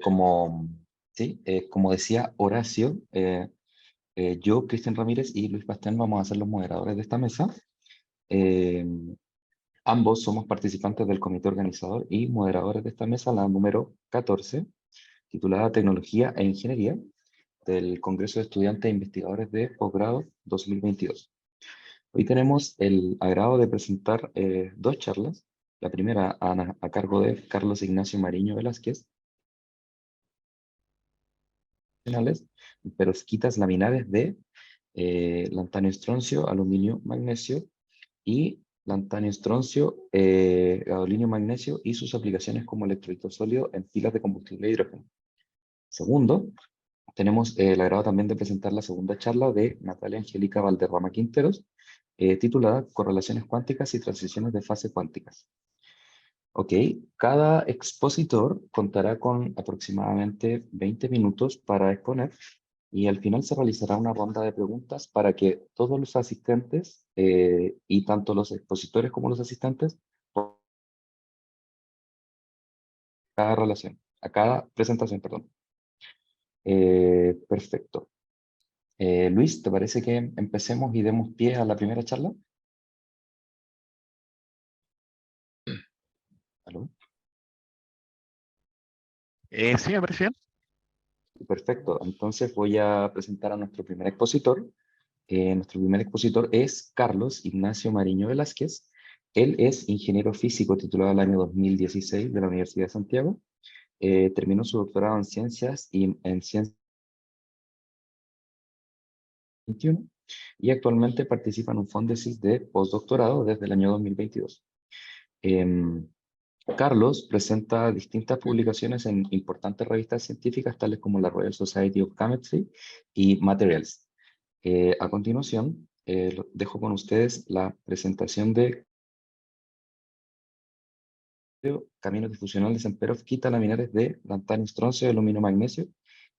Como, sí, como decía Horacio, yo, Cristian Ramírez y Luis Pastén vamos a ser los moderadores de esta mesa. Eh, Ambos somos participantes del comité organizador y moderadores de esta mesa, la número 14, titulada Tecnología e Ingeniería, del Congreso de Estudiantes e Investigadores de Posgrado 2022. Hoy tenemos el agrado de presentar dos charlas. La primera a cargo de Carlos Ignacio Mariño Velázquez, perovskitas laminares de lantanio estroncio, aluminio, magnesio y lantanio estroncio, gadolinio, magnesio y sus aplicaciones como electrolito sólido en pilas de combustible de hidrógeno. Segundo, tenemos el agrado también de presentar la segunda charla de Natalia Angélica Valderrama Quinteros, titulada Correlaciones cuánticas y transiciones de fase cuánticas. Ok, cada expositor contará con aproximadamente 20 minutos para exponer y al final se realizará una ronda de preguntas para que todos los asistentes y tanto los expositores como los asistentes a cada presentación, perdón. Perfecto. Luis, ¿te parece que empecemos y demos pie a la primera charla? ¿Aló? Sí, me parece bien. Perfecto, entonces voy a presentar a nuestro primer expositor. Nuestro primer expositor es Carlos Ignacio Mariño Velázquez. Él es ingeniero físico titulado el año 2016 de la Universidad de Santiago. Terminó su doctorado en ciencias y en ciencias 21 y actualmente participa en un Fondesis de postdoctorado desde el año 2022. Carlos presenta distintas publicaciones en importantes revistas científicas tales como la Royal Society of Chemistry y Materials. A continuación, dejo con ustedes la presentación de caminos difusionales en perovskita laminares de lantanio estroncio, aluminio, magnesio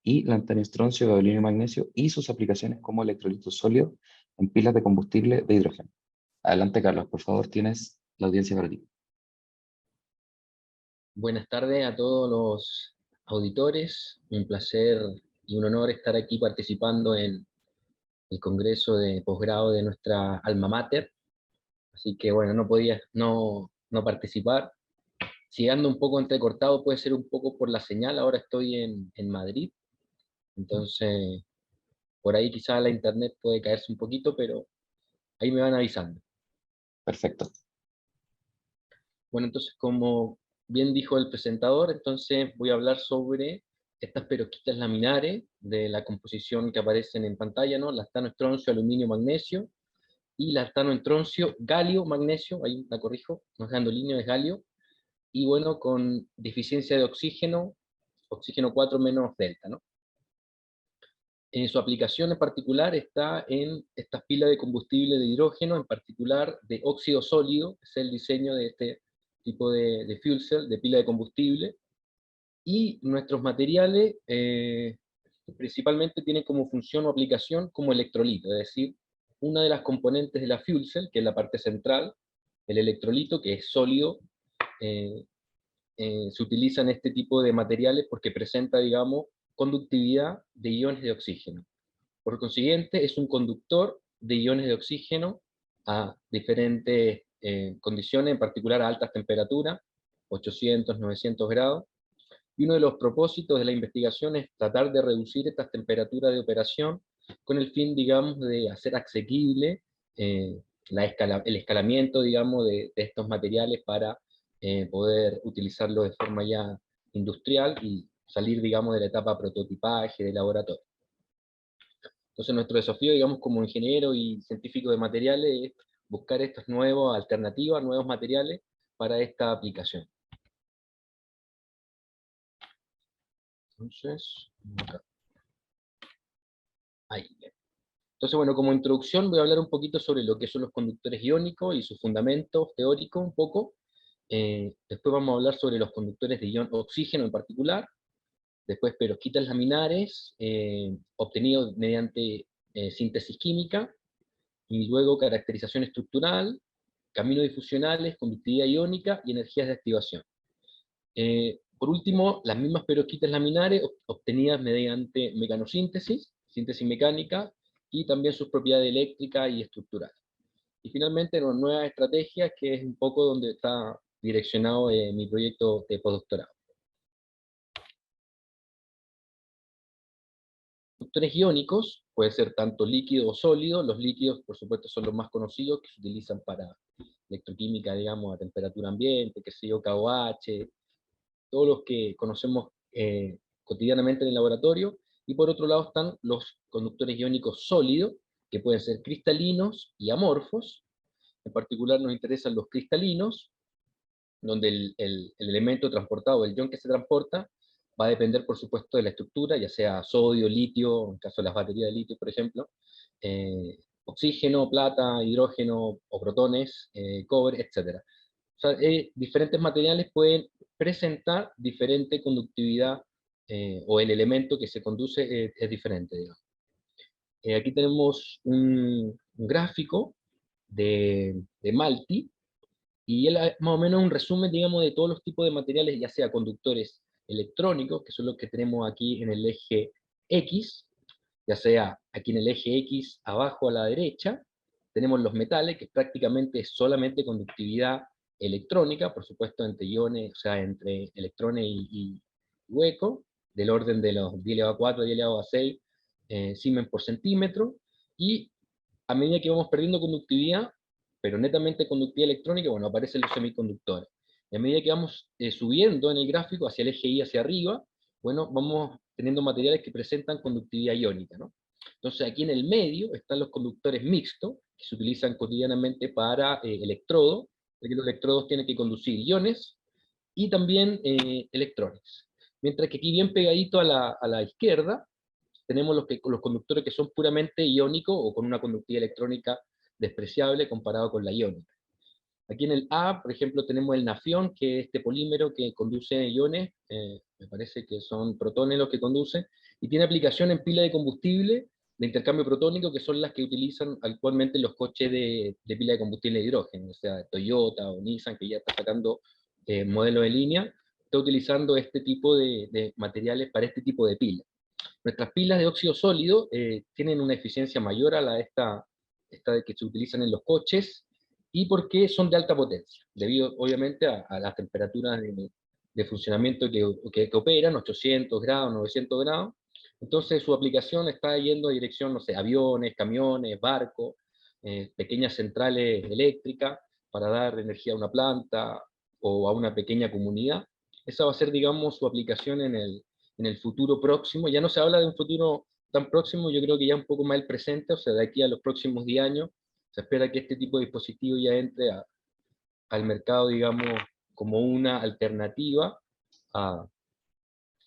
y lantanio estroncio, gadolinio, magnesio y sus aplicaciones como electrolito sólido en pilas de combustible de hidrógeno. Adelante, Carlos, por favor, tienes la audiencia para ti. Buenas tardes a todos los auditores. Un placer y un honor estar aquí participando en el congreso de posgrado de nuestra alma mater. Así que bueno, no podía no participar. Si ando un poco entrecortado puede ser un poco por la señal. Ahora estoy en Madrid, entonces por ahí quizá la internet puede caerse un poquito, pero ahí me van avisando. Perfecto. Bueno, entonces como bien dijo el presentador, entonces voy a hablar sobre estas perovskitas laminares de la composición que aparecen en pantalla, ¿no? Lantano estroncio, aluminio, magnesio, y lantano estroncio, galio, magnesio, ahí la corrijo, no es gadolinio, es galio, y bueno, con deficiencia de oxígeno, oxígeno 4 menos delta, ¿no? Su aplicación en particular está en estas pilas de combustible de hidrógeno, en particular de óxido sólido, es el diseño de este tipo de fuel cell, de pila de combustible, y nuestros materiales principalmente tienen como función o aplicación como electrolito, es decir, una de las componentes de la fuel cell, que es la parte central, el electrolito, que es sólido, eh, se utiliza en este tipo de materiales porque presenta, digamos, conductividad de iones de oxígeno. Por consiguiente, es un conductor de iones de oxígeno a diferentes condiciones, en particular a altas temperaturas, 800, 900 grados. Y uno de los propósitos de la investigación es tratar de reducir estas temperaturas de operación con el fin, digamos, de hacer asequible el escalamiento, digamos, de estos materiales para poder utilizarlo de forma ya industrial y salir, digamos, de la etapa prototipaje, de laboratorio. Entonces nuestro desafío, digamos, como ingeniero y científico de materiales es buscar estas nuevas alternativas, nuevos materiales para esta aplicación. Entonces, acá. Ahí. Entonces, bueno, como introducción voy a hablar un poquito sobre lo que son los conductores iónicos y sus fundamentos teóricos un poco. Después vamos a hablar sobre los conductores de ion oxígeno en particular. Después perovskitas laminares obtenidos mediante síntesis química. Y luego caracterización estructural, caminos difusionales, conductividad iónica y energías de activación. Por último, las mismas perovskitas laminares obtenidas mediante mecanosíntesis, síntesis mecánica, y también sus propiedades eléctricas y estructurales. Y finalmente, una nueva estrategia, que es un poco donde está direccionado mi proyecto de postdoctorado. Conductores iónicos, puede ser tanto líquido o sólido. Los líquidos, por supuesto, son los más conocidos, que se utilizan para electroquímica, digamos, a temperatura ambiente, que sé yo, KOH, todos los que conocemos cotidianamente en el laboratorio. Y por otro lado están los conductores iónicos sólidos, que pueden ser cristalinos y amorfos. En particular nos interesan los cristalinos, donde el elemento transportado, el ion que se transporta, va a depender, por supuesto, de la estructura, ya sea sodio, litio, en el caso de las baterías de litio, por ejemplo, oxígeno, plata, hidrógeno o protones, cobre, etc. O sea, diferentes materiales pueden presentar diferente conductividad, o el elemento que se conduce es diferente, digamos. Aquí tenemos un gráfico de Malti, y él más o menos un resumen, digamos, de todos los tipos de materiales, ya sea conductores electrónicos, que son los que tenemos aquí en el eje X, ya sea aquí en el eje X abajo a la derecha, tenemos los metales, que prácticamente es solamente conductividad electrónica, por supuesto entre iones, o sea, entre electrones y hueco, del orden de los 10 elevado a 4, 10 elevado a 6 Siemens por centímetro, y a medida que vamos perdiendo conductividad, pero netamente conductividad electrónica, bueno, aparecen los semiconductores. Y a medida que vamos subiendo en el gráfico, hacia el eje Y hacia arriba, bueno, vamos teniendo materiales que presentan conductividad iónica, ¿no? Entonces aquí en el medio están los conductores mixtos, que se utilizan cotidianamente para electrodos, porque los electrodos tienen que conducir iones y también electrones. Mientras que aquí bien pegadito a la izquierda, tenemos los conductores que son puramente iónicos o con una conductividad electrónica despreciable comparado con la iónica. Aquí en el A, por ejemplo, tenemos el nafión, que es este polímero que conduce iones, me parece que son protones los que conducen, y tiene aplicación en pila de combustible de intercambio protónico, que son las que utilizan actualmente los coches de pila de combustible de hidrógeno, o sea, Toyota o Nissan, que ya está sacando modelos de línea, está utilizando este tipo de materiales para este tipo de pila. Nuestras pilas de óxido sólido tienen una eficiencia mayor a la de esta que se utilizan en los coches, y porque son de alta potencia, debido obviamente a las temperaturas de funcionamiento que operan, 800 grados, 900 grados. Entonces su aplicación está yendo a dirección, no sé, aviones, camiones, barcos, pequeñas centrales eléctricas, para dar energía a una planta o a una pequeña comunidad. Esa va a ser, digamos, su aplicación en el futuro próximo. Ya no se habla de un futuro tan próximo, yo creo que ya un poco más el presente, o sea, de aquí a los próximos 10 años, se espera que este tipo de dispositivo ya entre al mercado, digamos, como una alternativa a,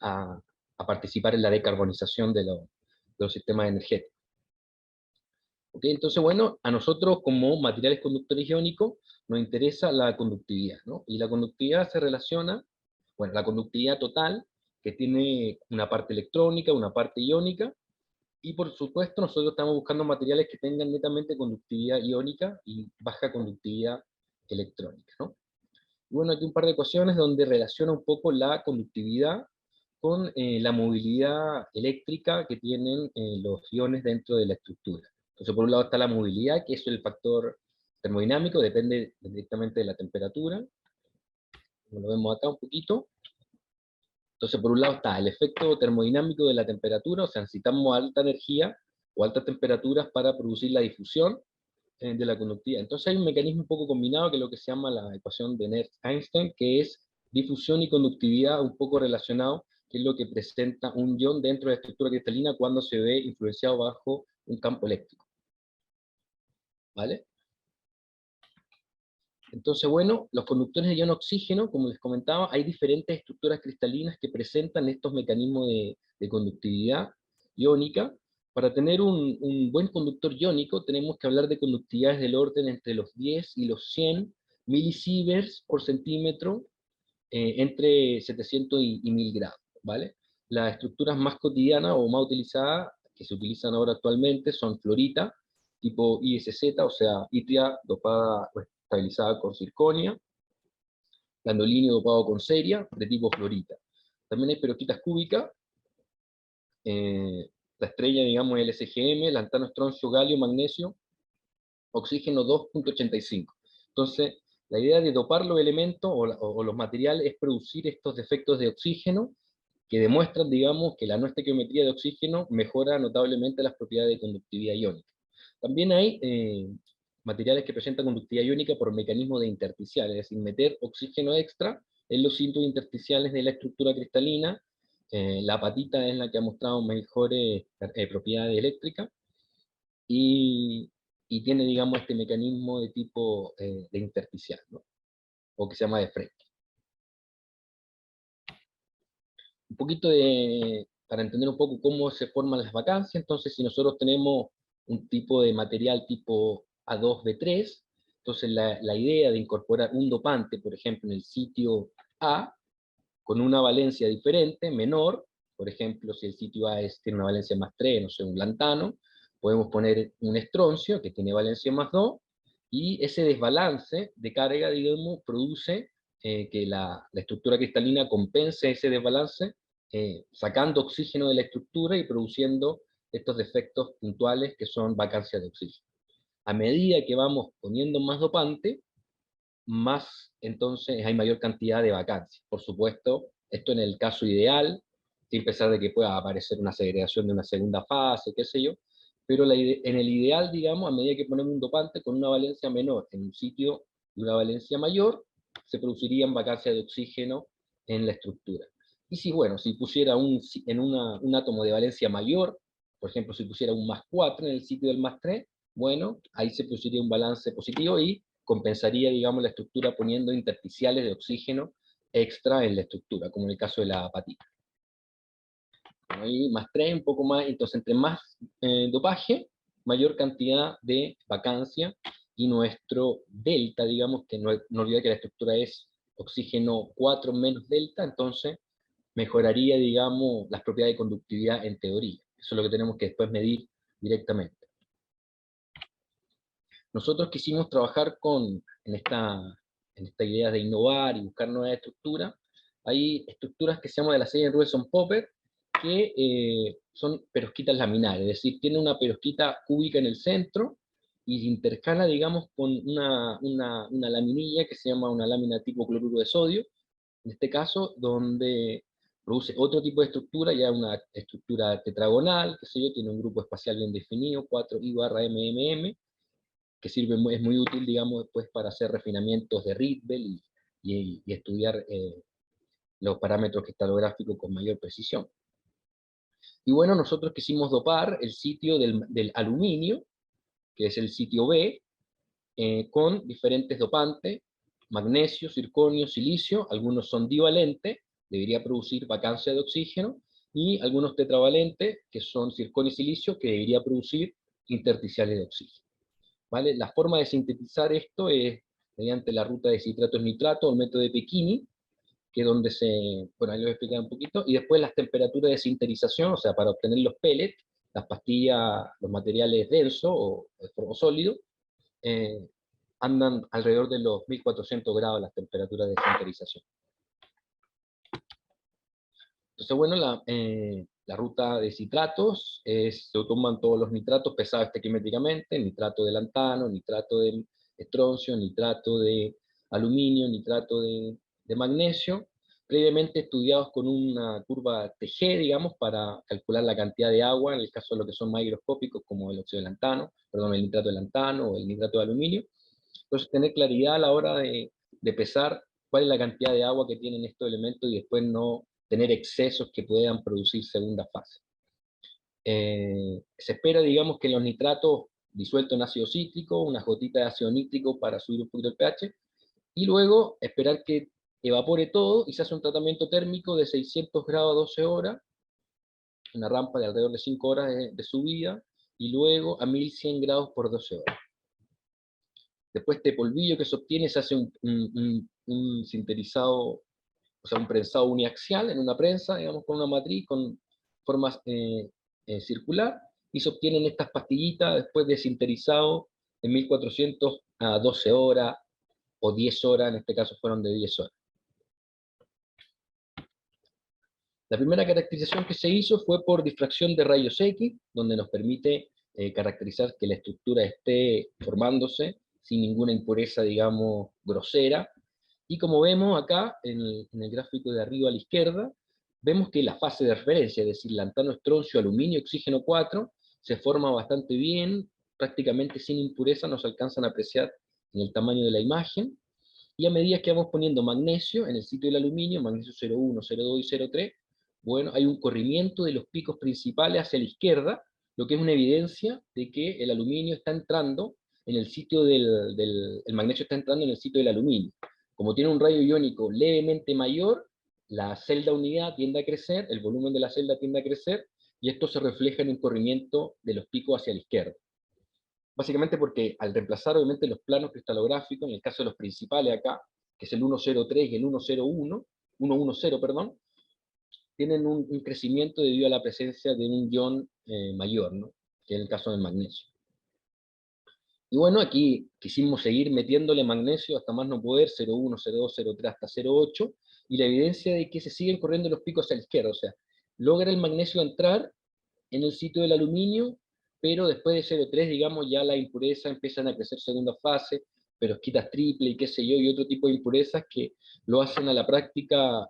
a, a participar en la decarbonización de los sistemas energéticos. ¿Okay? Entonces, bueno, a nosotros como materiales conductores iónicos nos interesa la conductividad, ¿no? Y la conductividad se relaciona, bueno, la conductividad total, que tiene una parte electrónica, una parte iónica, y por supuesto nosotros estamos buscando materiales que tengan netamente conductividad iónica y baja conductividad electrónica, ¿no? Y bueno, aquí un par de ecuaciones donde relaciona un poco la conductividad con la movilidad eléctrica que tienen los iones dentro de la estructura. Entonces, por un lado está la movilidad, que es el factor termodinámico, depende directamente de la temperatura, como lo vemos acá un poquito. Entonces, por un lado está el efecto termodinámico de la temperatura, o sea, necesitamos alta energía o altas temperaturas para producir la difusión de la conductividad. Entonces hay un mecanismo un poco combinado, que es lo que se llama la ecuación de Nernst-Einstein, que es difusión y conductividad un poco relacionado, que es lo que presenta un ion dentro de la estructura cristalina cuando se ve influenciado bajo un campo eléctrico. ¿Vale? Entonces, bueno, los conductores de ion oxígeno, como les comentaba, hay diferentes estructuras cristalinas que presentan estos mecanismos de conductividad iónica. Para tener un buen conductor iónico tenemos que hablar de conductividades del orden entre los 10 y los 100 milisieverts por centímetro, entre 700 y 1000 grados, ¿vale? Las estructuras más cotidianas o más utilizadas, que se utilizan ahora actualmente, son fluorita, tipo ISZ, o sea, ytria dopada o estabilizada con circonia, gandolinio dopado con ceria, de tipo fluorita. También hay perovskitas cúbicas, la estrella, digamos, el SGM, lantano, estroncio, galio, magnesio, oxígeno 2.85. Entonces, la idea de dopar los elementos o los materiales es producir estos defectos de oxígeno que demuestran, digamos, que la no estequiometría de oxígeno mejora notablemente las propiedades de conductividad iónica. También hay materiales que presentan conductividad iónica por mecanismo de intersticial, es decir, meter oxígeno extra en los sitios intersticiales de la estructura cristalina. La apatita es la que ha mostrado mejores propiedades eléctricas, y tiene, digamos, este mecanismo de tipo de intersticial, ¿no? O que se llama de Frank. Un poquito para entender un poco cómo se forman las vacancias. Entonces, si nosotros tenemos un tipo de material tipo A2B3, entonces la idea de incorporar un dopante, por ejemplo, en el sitio A, con una valencia diferente, menor, por ejemplo, si el sitio A tiene una valencia más 3, no sé, un lantano, podemos poner un estroncio que tiene valencia más 2, y ese desbalance de carga, digamos, produce que la estructura cristalina compense ese desbalance, sacando oxígeno de la estructura y produciendo estos defectos puntuales que son vacancias de oxígeno. A medida que vamos poniendo más dopante, más entonces hay mayor cantidad de vacancias. Por supuesto, esto en el caso ideal, sin pesar de que pueda aparecer una segregación de una segunda fase, qué sé yo, pero en el ideal, digamos, a medida que ponemos un dopante con una valencia menor en un sitio y una valencia mayor, se producirían vacancias de oxígeno en la estructura. Y si, bueno, si pusiera un átomo de valencia mayor, por ejemplo, si pusiera un más 4 en el sitio del más 3, bueno, ahí se produciría un balance positivo y compensaría, digamos, la estructura poniendo intersticiales de oxígeno extra en la estructura, como en el caso de la apatita. Bueno, ahí más 3, un poco más, entonces entre más dopaje, mayor cantidad de vacancia, y nuestro delta, digamos, que no olvida que la estructura es oxígeno 4 menos delta, entonces mejoraría, digamos, las propiedades de conductividad en teoría. Eso es lo que tenemos que después medir directamente. Nosotros quisimos trabajar en esta idea de innovar y buscar nuevas estructuras. Hay estructuras que se llaman de la serie Rueson-Popper, que son perovskitas laminares, es decir, tiene una perovskita cúbica en el centro, y se intercala, digamos, con una laminilla que se llama una lámina tipo cloruro de sodio, en este caso, donde produce otro tipo de estructura, ya una estructura tetragonal, que sé yo, tiene un grupo espacial bien definido, 4I/MMM, que sirve, es muy útil, digamos, después para hacer refinamientos de Rydberg y estudiar los parámetros cristalográficos con mayor precisión. Y bueno, nosotros quisimos dopar el sitio del aluminio, que es el sitio B, con diferentes dopantes, magnesio, circonio, silicio. Algunos son divalentes, debería producir vacancia de oxígeno, y algunos tetravalentes, que son circonio y silicio, que debería producir intersticiales de oxígeno. ¿Vale? La forma de sintetizar esto es mediante la ruta de citratos-nitratos, o el método de Pechini, que es donde bueno, ahí lo voy a explicar un poquito, y después las temperaturas de sinterización, o sea, para obtener los pellets, las pastillas, los materiales densos o sólidos, eh, andan alrededor de los 1400 grados las temperaturas de sinterización. Entonces, bueno, la ruta de citratos se toman todos los nitratos pesados estequiométricamente, nitrato de lantano, nitrato de estroncio, nitrato de aluminio, nitrato de magnesio, previamente estudiados con una curva TG, digamos, para calcular la cantidad de agua, en el caso de lo que son más higroscópicos, como el óxido de lantano, perdón, el nitrato de lantano o el nitrato de aluminio. Entonces, tener claridad a la hora de pesar cuál es la cantidad de agua que tienen estos elementos, y después no tener excesos que puedan producir segunda fase. Se espera, digamos, que los nitratos disueltos en ácido cítrico, unas gotitas de ácido nítrico para subir un poquito el pH, y luego esperar que evapore todo y se hace un tratamiento térmico de 600 grados a 12 horas, una rampa de alrededor de 5 horas de subida, y luego a 1100 grados por 12 horas. Después este polvillo que se obtiene se hace un sinterizado, o sea, un prensado uniaxial en una prensa, digamos, con una matriz, con forma circular, y se obtienen estas pastillitas después de sinterizado en 1400 a 12 horas, o 10 horas, en este caso fueron de 10 horas. La primera caracterización que se hizo fue por difracción de rayos X, donde nos permite caracterizar que la estructura esté formándose sin ninguna impureza, digamos, grosera. Y como vemos acá, en el gráfico de arriba a la izquierda, vemos que la fase de referencia, es decir, lantano, estroncio, aluminio, oxígeno 4, se forma bastante bien, prácticamente sin impureza, nos alcanzan a apreciar en el tamaño de la imagen, y a medida que vamos poniendo magnesio en el sitio del aluminio, magnesio 0,1, 0,2 y 0,3, bueno, hay un corrimiento de los picos principales hacia la izquierda, lo que es una evidencia de que el aluminio está entrando en el sitio el magnesio está entrando en el sitio del aluminio. Como tiene un rayo iónico levemente mayor, la celda unidad tiende a crecer, el volumen de la celda tiende a crecer, y esto se refleja en un corrimiento de los picos hacia la izquierda. Básicamente porque al reemplazar obviamente los planos cristalográficos, en el caso de los principales acá, que es el 103 y el 110, perdón, tienen un crecimiento debido a la presencia de un ion mayor, ¿no? Que es el caso del magnesio. Y bueno, aquí quisimos seguir metiéndole magnesio hasta más no poder, 0,1, 0,2, 0,3 hasta 0,8, y la evidencia de que se siguen corriendo los picos hacia la izquierda, o sea, logra el magnesio entrar en el sitio del aluminio, pero después de 0,3, digamos, ya la impureza empiezan a crecer segunda fase, perovskitas triple y qué sé yo, y otro tipo de impurezas que lo hacen a la práctica,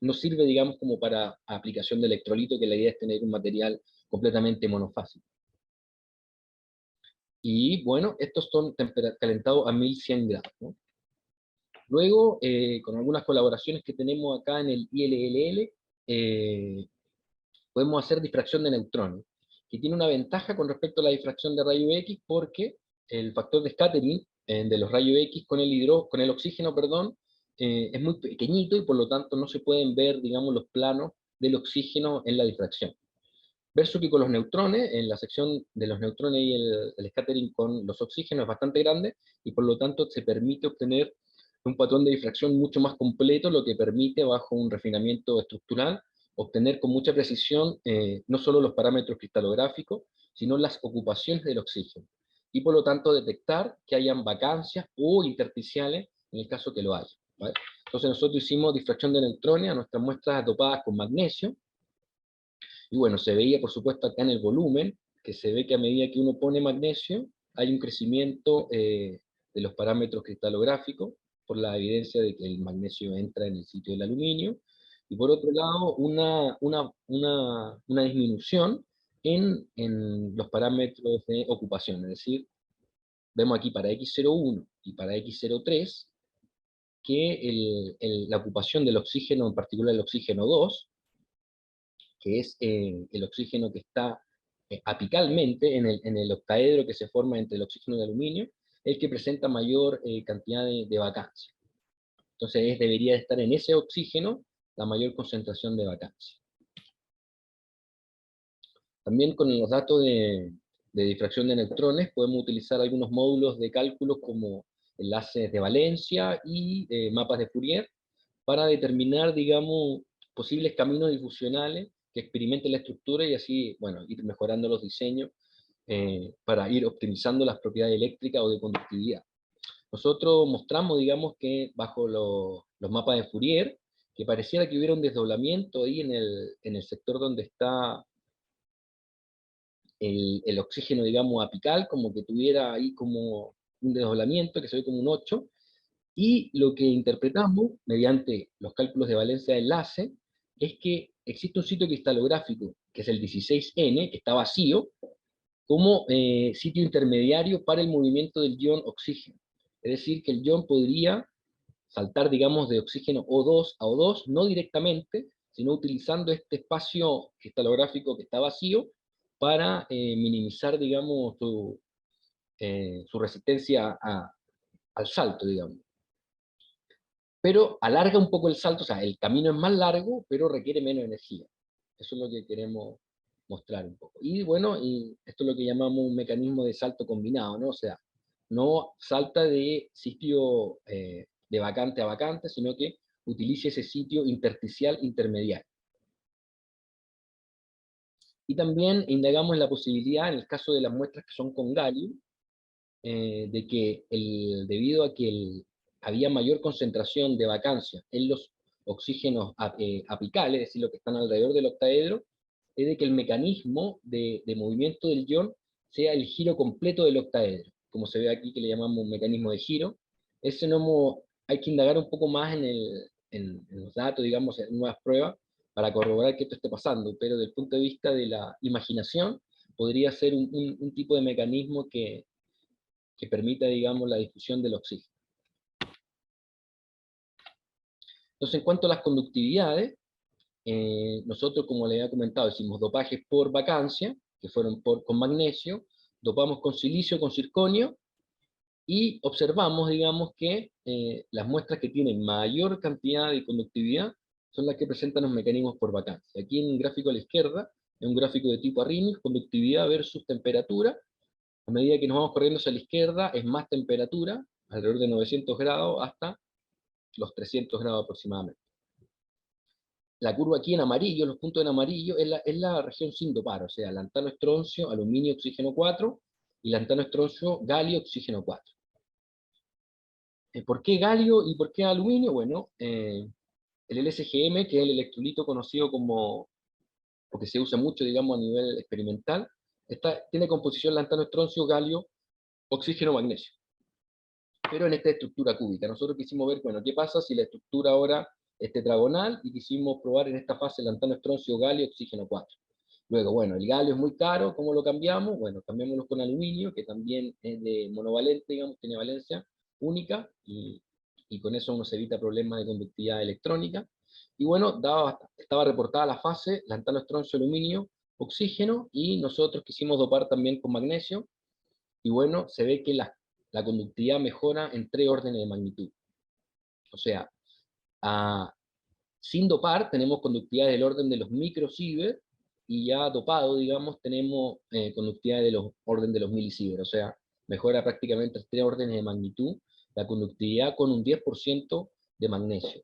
no sirve, digamos, como para aplicación de electrolito, que la idea es tener un material completamente monofásico. Y bueno, estos son calentados a 1100 grados, ¿no? Luego, con algunas colaboraciones que tenemos acá en el ILLL, podemos hacer difracción de neutrones, que tiene una ventaja con respecto a la difracción de rayos X, porque el factor de scattering de los rayos X con el oxígeno, perdón, es muy pequeñito y por lo tanto no se pueden ver, digamos, los planos del oxígeno en la difracción. Versus que con los neutrones, en la sección de los neutrones y el scattering con los oxígenos es bastante grande, y por lo tanto se permite obtener un patrón de difracción mucho más completo, lo que permite, bajo un refinamiento estructural, obtener con mucha precisión no solo los parámetros cristalográficos, sino las ocupaciones del oxígeno. Y por lo tanto detectar que hayan vacancias o intersticiales en el caso que lo haya, ¿vale? Entonces nosotros hicimos difracción de neutrones a nuestras muestras dopadas con magnesio, y bueno, se veía por supuesto acá en el volumen, que se ve que a medida que uno pone magnesio, hay un crecimiento de los parámetros cristalográficos, por la evidencia de que el magnesio entra en el sitio del aluminio, y por otro lado, una disminución en los parámetros de ocupación, es decir, vemos aquí para X01 y para X03, que la ocupación del oxígeno, en particular el oxígeno 2, que es el oxígeno que está apicalmente en el octaedro que se forma entre el oxígeno y el aluminio, el que presenta mayor cantidad de vacancia. Entonces debería estar en ese oxígeno la mayor concentración de vacancia. También con los datos de difracción de neutrones podemos utilizar algunos módulos de cálculos como enlaces de valencia y mapas de Fourier para determinar, digamos, posibles caminos difusionales que experimenten la estructura y así, bueno, ir mejorando los diseños para ir optimizando las propiedades eléctricas o de conductividad. Nosotros mostramos, digamos, que bajo los mapas de Fourier, que pareciera que hubiera un desdoblamiento ahí en el sector donde está el oxígeno, digamos, apical, como que tuviera ahí como un desdoblamiento, que se ve como un 8, y lo que interpretamos, mediante los cálculos de valencia de enlace, es que existe un sitio cristalográfico, que es el 16N, que está vacío, como sitio intermediario para el movimiento del ion oxígeno. Es decir, que el ion podría saltar, digamos, de oxígeno O2 a O2, no directamente, sino utilizando este espacio cristalográfico que está vacío para minimizar, digamos, su resistencia al salto, digamos. Pero alarga un poco el salto, o sea, el camino es más largo, pero requiere menos energía. Eso es lo que queremos mostrar un poco. Y bueno, y esto es lo que llamamos un mecanismo de salto combinado, ¿no? O sea, no salta de sitio de vacante a vacante, sino que utilice ese sitio intersticial intermediario. Y también indagamos en la posibilidad, en el caso de las muestras que son con galio, de que debido a que había mayor concentración de vacancia en los oxígenos apicales, es decir, los que están alrededor del octaedro, es de que el mecanismo de movimiento del ion sea el giro completo del octaedro, como se ve aquí que le llamamos un mecanismo de giro. Ese no, hay que indagar un poco más en los datos, digamos, en nuevas pruebas, para corroborar que esto esté pasando, pero desde el punto de vista de la imaginación, podría ser un tipo de mecanismo que permita, digamos, la difusión del oxígeno. Entonces, en cuanto a las conductividades, nosotros, como les había comentado, hicimos dopajes por vacancia, que fueron con magnesio, dopamos con silicio, con circonio, y observamos, digamos, que las muestras que tienen mayor cantidad de conductividad son las que presentan los mecanismos por vacancia. Aquí en un gráfico a la izquierda, es un gráfico de tipo Arrhenius, conductividad versus temperatura. A medida que nos vamos corriendo hacia la izquierda, es más temperatura, alrededor de 900 grados, hasta los 300 grados aproximadamente. La curva aquí en amarillo, los puntos en amarillo, es la región sin dopar, o sea, lantano, estroncio, aluminio, oxígeno 4, y lantano, estroncio, galio, oxígeno 4. ¿Por qué galio y por qué aluminio? Bueno, el LSGM, que es el electrolito conocido como, porque se usa mucho, digamos, a nivel experimental, tiene composición lantano, estroncio, galio, oxígeno, magnesio. Pero en esta estructura cúbica. Nosotros quisimos ver, bueno, qué pasa si la estructura ahora es tetragonal, y quisimos probar en esta fase lantano, estroncio, galio, oxígeno 4. Luego, bueno, el galio es muy caro, ¿cómo lo cambiamos? Bueno, cambiámoslo con aluminio, que también es de monovalente, digamos, tiene valencia única, y con eso uno se evita problemas de conductividad electrónica. Y bueno, estaba reportada la fase, lantano, estroncio, aluminio, oxígeno, y nosotros quisimos dopar también con magnesio, y bueno, se ve que la conductividad mejora en 3 órdenes de magnitud. O sea, sin dopar tenemos conductividad del orden de los microsievert, y ya dopado, digamos, tenemos conductividad de los orden de los milisievert. O sea, mejora prácticamente 3 órdenes de magnitud la conductividad con un 10% de magnesio.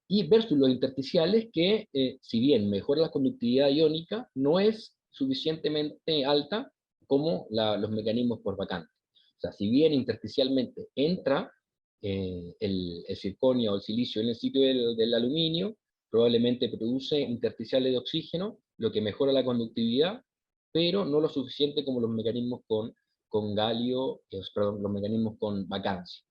Y versus los intersticiales, que si bien mejora la conductividad iónica, no es suficientemente alta como los mecanismos por vacante. O sea, si bien intersticialmente entra el circonio o el silicio en el sitio del aluminio, probablemente produce intersticiales de oxígeno, lo que mejora la conductividad, pero no lo suficiente como los mecanismos con galio, perdón, los mecanismos con vacancia.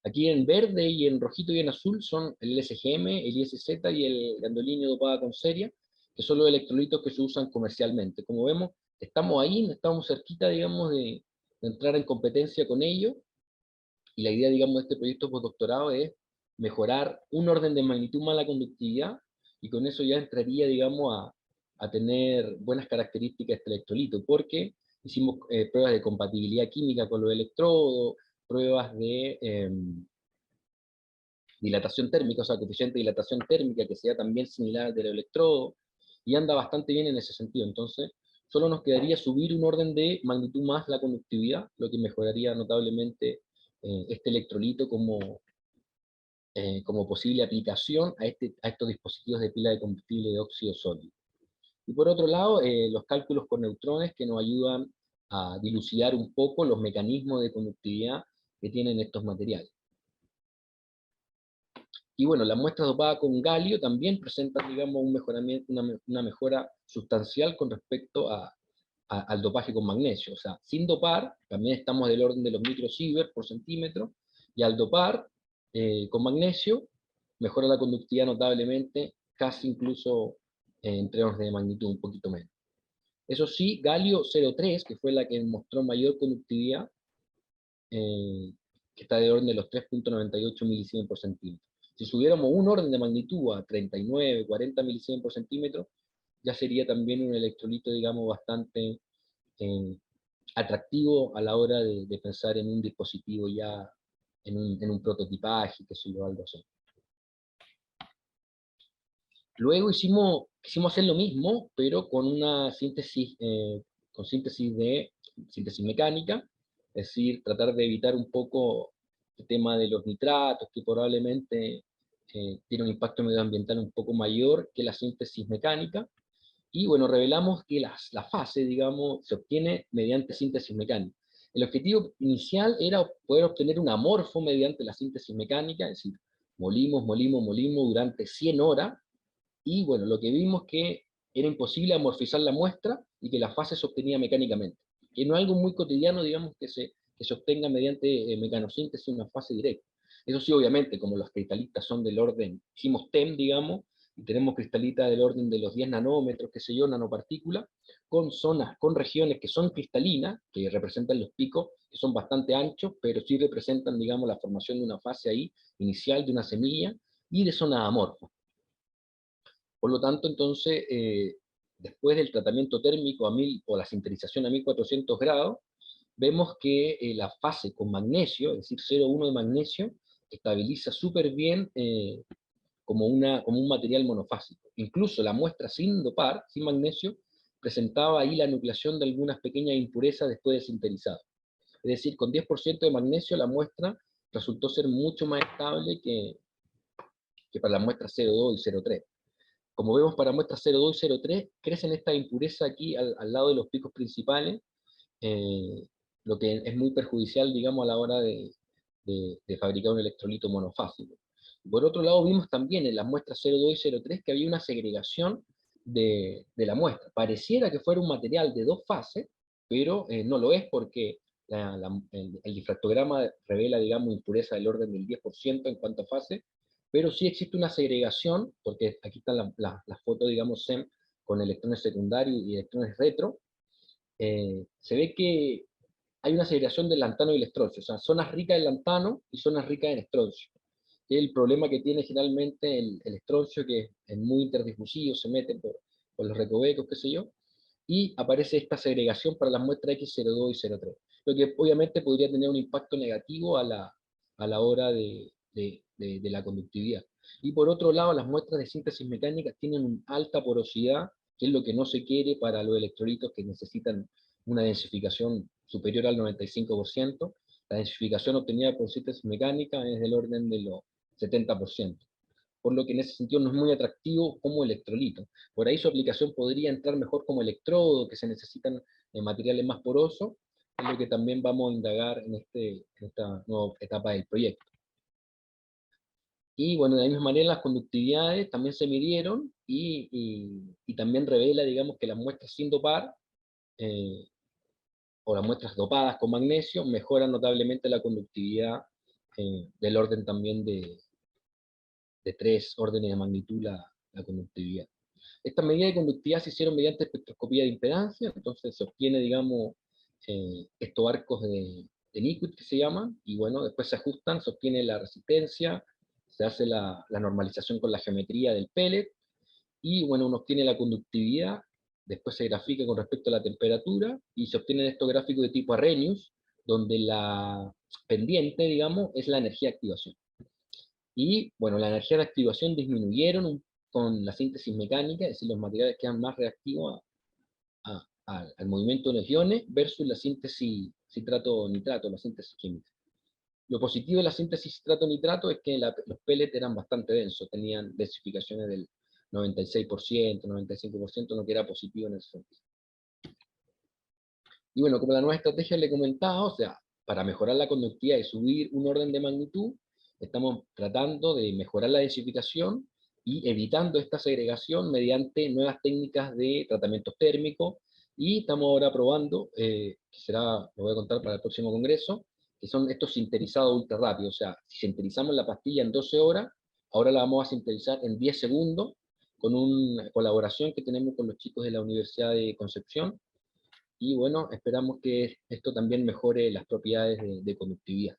Aquí en verde y en rojito y en azul son el LSGM, el ISZ y el gandolinio dopada con ceria, que son los electrolitos que se usan comercialmente. Como vemos, estamos ahí, estamos cerquita, digamos, de entrar en competencia con ellos, y la idea, digamos, de este proyecto postdoctorado es mejorar un orden de magnitud más la conductividad, y con eso ya entraría, digamos, a tener buenas características este electrolito, porque hicimos pruebas de compatibilidad química con los electrodos, pruebas de dilatación térmica, o sea, coeficiente de dilatación térmica, que sea también similar al del electrodo, y anda bastante bien en ese sentido. Entonces, solo nos quedaría subir un orden de magnitud más la conductividad, lo que mejoraría notablemente este electrolito como posible aplicación a estos dispositivos de pila de combustible de óxido sólido. Y por otro lado, los cálculos con neutrones, que nos ayudan a dilucidar un poco los mecanismos de conductividad que tienen estos materiales. Y bueno, las muestras dopadas con galio también presentan, digamos, un mejoramiento, una mejora sustancial con respecto al dopaje con magnesio. O sea, sin dopar, también estamos del orden de los microsievert por centímetro, y al dopar con magnesio, mejora la conductividad notablemente, casi incluso en 3 órdenes de magnitud, un poquito menos. Eso sí, galio 0,3, que fue la que mostró mayor conductividad, que está de orden de los 3.98 milisievert por centímetro. Si subiéramos un orden de magnitud a 39, 40 milisievert por centímetro, ya sería también un electrolito, digamos, bastante atractivo a la hora de pensar en un dispositivo ya, en un prototipaje, que sé yo, algo así. Luego quisimos hacer lo mismo, pero con una síntesis, síntesis mecánica, es decir, tratar de evitar un poco el tema de los nitratos, que probablemente tiene un impacto medioambiental un poco mayor que la síntesis mecánica. Y bueno, revelamos que la fase, digamos, se obtiene mediante síntesis mecánica. El objetivo inicial era poder obtener un amorfo mediante la síntesis mecánica, es decir, molimos durante 100 horas, y bueno, lo que vimos que era imposible amorfizar la muestra y que la fase se obtenía mecánicamente. Que no es algo muy cotidiano, digamos, que se obtenga mediante mecanosíntesis una fase directa. Eso sí, obviamente, como los cristalitas son del orden, hicimos TEM, digamos, y tenemos cristalitas del orden de los 10 nanómetros, qué sé yo, nanopartículas, con zonas, con regiones que son cristalinas, que representan los picos, que son bastante anchos, pero sí representan, digamos, la formación de una fase ahí, inicial de una semilla, y de zonas amorfas. Por lo tanto, entonces, después del tratamiento térmico a 1000 o la sinterización a 1400 grados, vemos que la fase con magnesio, es decir, 0,1 de magnesio, estabiliza súper bien como un material monofásico. Incluso la muestra sin dopar, sin magnesio, presentaba ahí la nucleación de algunas pequeñas impurezas después de sinterizado. Es decir, con 10% de magnesio la muestra resultó ser mucho más estable que para las muestras 0,2 y 0,3. Como vemos, para muestras 0,2 y 0,3 crecen estas impurezas aquí al lado de los picos principales, eh, lo que es muy perjudicial, digamos, a la hora de fabricar un electrolito monofásico. Por otro lado, vimos también en las muestras 0,2 y 0,3 que había una segregación de la muestra. Pareciera que fuera un material de dos fases, pero no lo es, porque el difractograma revela, digamos, impureza del orden del 10% en cuanto a fase, pero sí existe una segregación, porque aquí están las fotos, digamos, SEM, con electrones secundarios y electrones retro. Se ve que hay una segregación del lantano y el estroncio, o sea, zonas ricas en lantano y zonas ricas en estroncio. Que es el problema que tiene generalmente el estroncio, que es muy interdifusivo, se mete por los recovecos, qué sé yo, y aparece esta segregación para las muestras X02 y 03, lo que obviamente podría tener un impacto negativo a la hora de la conductividad. Y por otro lado, las muestras de síntesis mecánica tienen una alta porosidad, que es lo que no se quiere para los electrolitos que necesitan una densificación superior al 95%. La densificación obtenida por síntesis mecánica es del orden de los 70%, por lo que en ese sentido no es muy atractivo como electrolito. Por ahí su aplicación podría entrar mejor como electrodo, que se necesitan materiales más porosos, es lo que también vamos a indagar en esta nueva etapa del proyecto. Y bueno, de la misma manera las conductividades también se midieron, y también revela, digamos, que las muestras sin dopar, eh, o las muestras dopadas con magnesio, mejoran notablemente la conductividad, del orden también de 3 órdenes de magnitud la conductividad. Estas medidas de conductividad se hicieron mediante espectroscopía de impedancia, entonces se obtiene, digamos, estos arcos de Nyquist que se llaman, y bueno, después se ajustan, se obtiene la resistencia, se hace la normalización con la geometría del pellet, y bueno, uno obtiene la conductividad, después se grafica con respecto a la temperatura, y se obtienen estos gráficos de tipo Arrhenius, donde la pendiente, digamos, es la energía de activación. Y bueno, la energía de activación disminuyeron con la síntesis mecánica, es decir, los materiales quedan más reactivos al movimiento de los iones versus la síntesis citrato-nitrato, la síntesis química. Lo positivo de la síntesis citrato-nitrato es que los pellets eran bastante densos, tenían densificaciones del 96%, 95%, lo que era positivo en ese sentido. Y bueno, como la nueva estrategia le comentaba, o sea, para mejorar la conductividad y subir un orden de magnitud, estamos tratando de mejorar la densificación y evitando esta segregación mediante nuevas técnicas de tratamiento térmico, y estamos ahora probando, que será, lo voy a contar para el próximo congreso, que son estos sinterizados ultra rápidos. O sea, si sinterizamos la pastilla en 12 horas, ahora la vamos a sintetizar en 10 segundos, con una colaboración que tenemos con los chicos de la Universidad de Concepción, y bueno, esperamos que esto también mejore las propiedades de conductividad.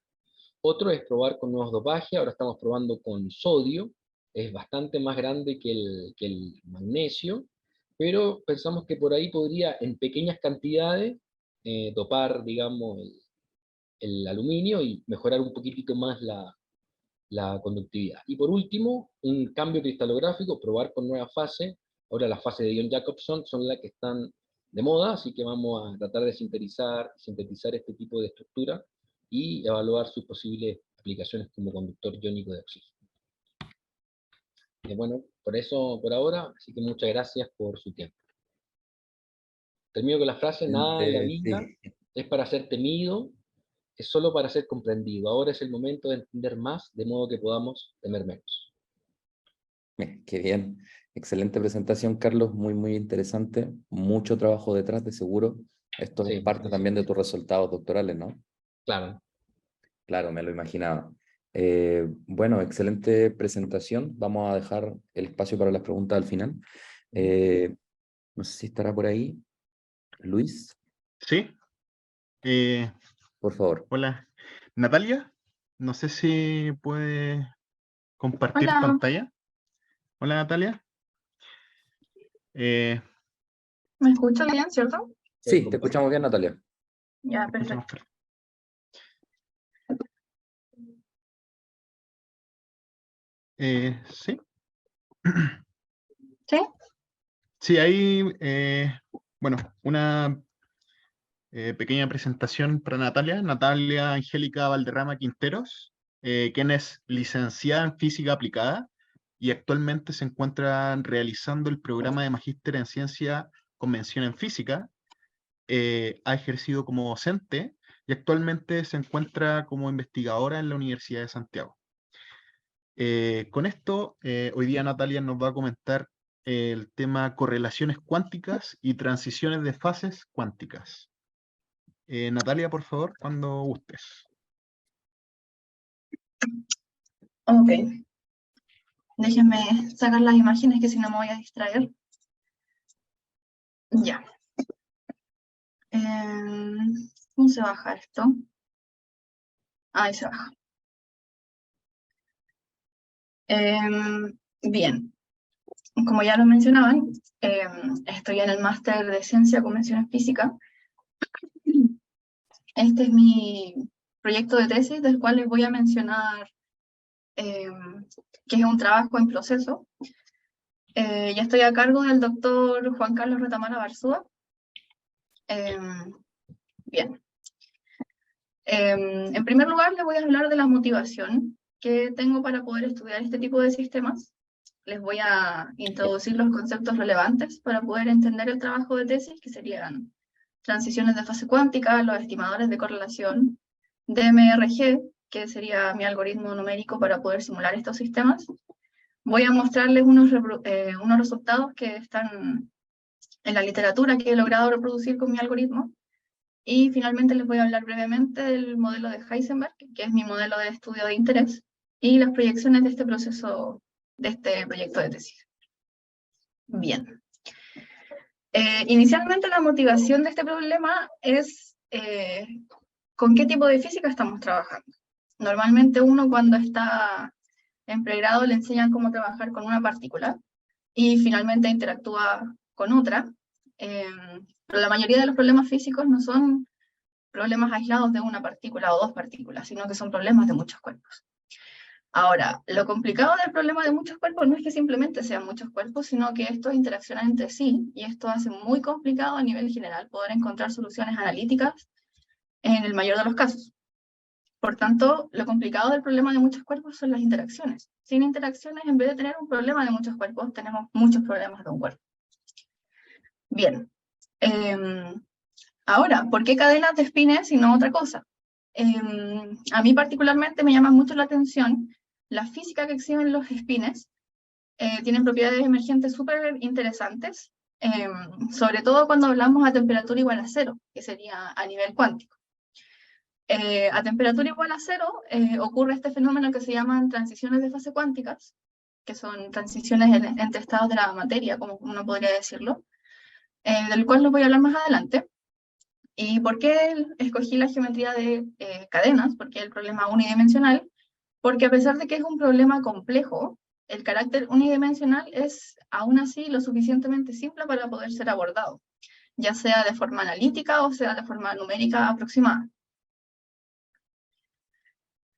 Otro es probar con nuevos dopajes, ahora estamos probando con sodio, es bastante más grande que el magnesio, pero pensamos que por ahí podría en pequeñas cantidades dopar, digamos, el aluminio y mejorar un poquitito más la conductividad. Y por último, un cambio cristalográfico, probar con nuevas fases. Ahora las fases de Ion-Jacobson son las que están de moda, así que vamos a tratar de sintetizar este tipo de estructura y evaluar sus posibles aplicaciones como conductor iónico de oxígeno. Bueno, por eso por ahora, así que muchas gracias por su tiempo. Termino con la frase: nada en la vida Sí, es para ser temido, es solo para ser comprendido. Ahora es el momento de entender más, de modo que podamos temer menos. Qué bien. Excelente presentación, Carlos. Muy, muy interesante. Mucho trabajo detrás, de seguro. Esto es Sí, parte también de tus resultados doctorales, ¿no? claro. Claro, me lo imaginaba. Bueno, excelente presentación. Vamos a dejar el espacio para las preguntas al final. No sé si estará por ahí. Luis, Sí, eh, por favor. hola. Natalia, no sé si puede compartir Hola, pantalla. Hola Natalia. Eh, ¿me escuchan bien, cierto? Sí, te escuchamos bien, Natalia. Ya, escuchamos perfecto. sí, ¿Sí? sí, hay, bueno, una pequeña presentación para Natalia. Natalia Angélica Valderrama Quinteros, quien es licenciada en Física Aplicada y actualmente se encuentra realizando el programa de Magíster en Ciencia con mención en Física. Ha ejercido como docente y actualmente se encuentra como investigadora en la Universidad de Santiago. Con esto, hoy día Natalia nos va a comentar el tema correlaciones cuánticas y transiciones de fases cuánticas. Natalia, por favor, cuando gustes. Ok. Déjenme sacar las imágenes que si no me voy a distraer. Ya. ¿Cómo se baja esto? Ahí se baja. Bien. Como ya lo mencionaban, estoy en el máster de Ciencia con mención en Física. Este es mi proyecto de tesis, del cual les voy a mencionar que es un trabajo en proceso. Ya estoy a cargo del doctor Juan Carlos Retamara Barzúa. Bien. En primer lugar, les voy a hablar de la motivación que tengo para poder estudiar este tipo de sistemas. Les voy a introducir los conceptos relevantes para poder entender el trabajo de tesis, que serían transiciones de fase cuántica, los estimadores de correlación, DMRG, que sería mi algoritmo numérico para poder simular estos sistemas. Voy a mostrarles unos resultados que están en la literatura que he logrado reproducir con mi algoritmo. Y finalmente les voy a hablar brevemente del modelo de Heisenberg, que es mi modelo de estudio de interés, y las proyecciones de este proceso, de este proyecto de tesis. Bien. Inicialmente la motivación de este problema es con qué tipo de física estamos trabajando. Normalmente uno cuando está en pregrado le enseñan cómo trabajar con una partícula y finalmente interactúa con otra, pero la mayoría de los problemas físicos no son problemas aislados de una partícula o dos partículas, sino que son problemas de muchos cuerpos. Ahora, lo complicado del problema de muchos cuerpos no es que simplemente sean muchos cuerpos, sino que estos interaccionan entre sí, y esto hace muy complicado a nivel general poder encontrar soluciones analíticas en el mayor de los casos. Por tanto, lo complicado del problema de muchos cuerpos son las interacciones. Sin interacciones, en vez de tener un problema de muchos cuerpos, tenemos muchos problemas de un cuerpo. Bien. Ahora, ¿por qué cadenas de espines y no otra cosa? A mí particularmente me llama mucho la atención la física que exhiben los espines. Tienen propiedades emergentes súper interesantes, sobre todo cuando hablamos a temperatura igual a cero, que sería a nivel cuántico. A temperatura igual a cero ocurre este fenómeno que se llaman transiciones de fase cuánticas, que son transiciones entre estados de la materia, como uno podría decirlo, del cual les voy a hablar más adelante. ¿Y por qué escogí la geometría de cadenas? Porque el problema unidimensional, porque a pesar de que es un problema complejo, el carácter unidimensional es aún así lo suficientemente simple para poder ser abordado, ya sea de forma analítica o sea de forma numérica aproximada.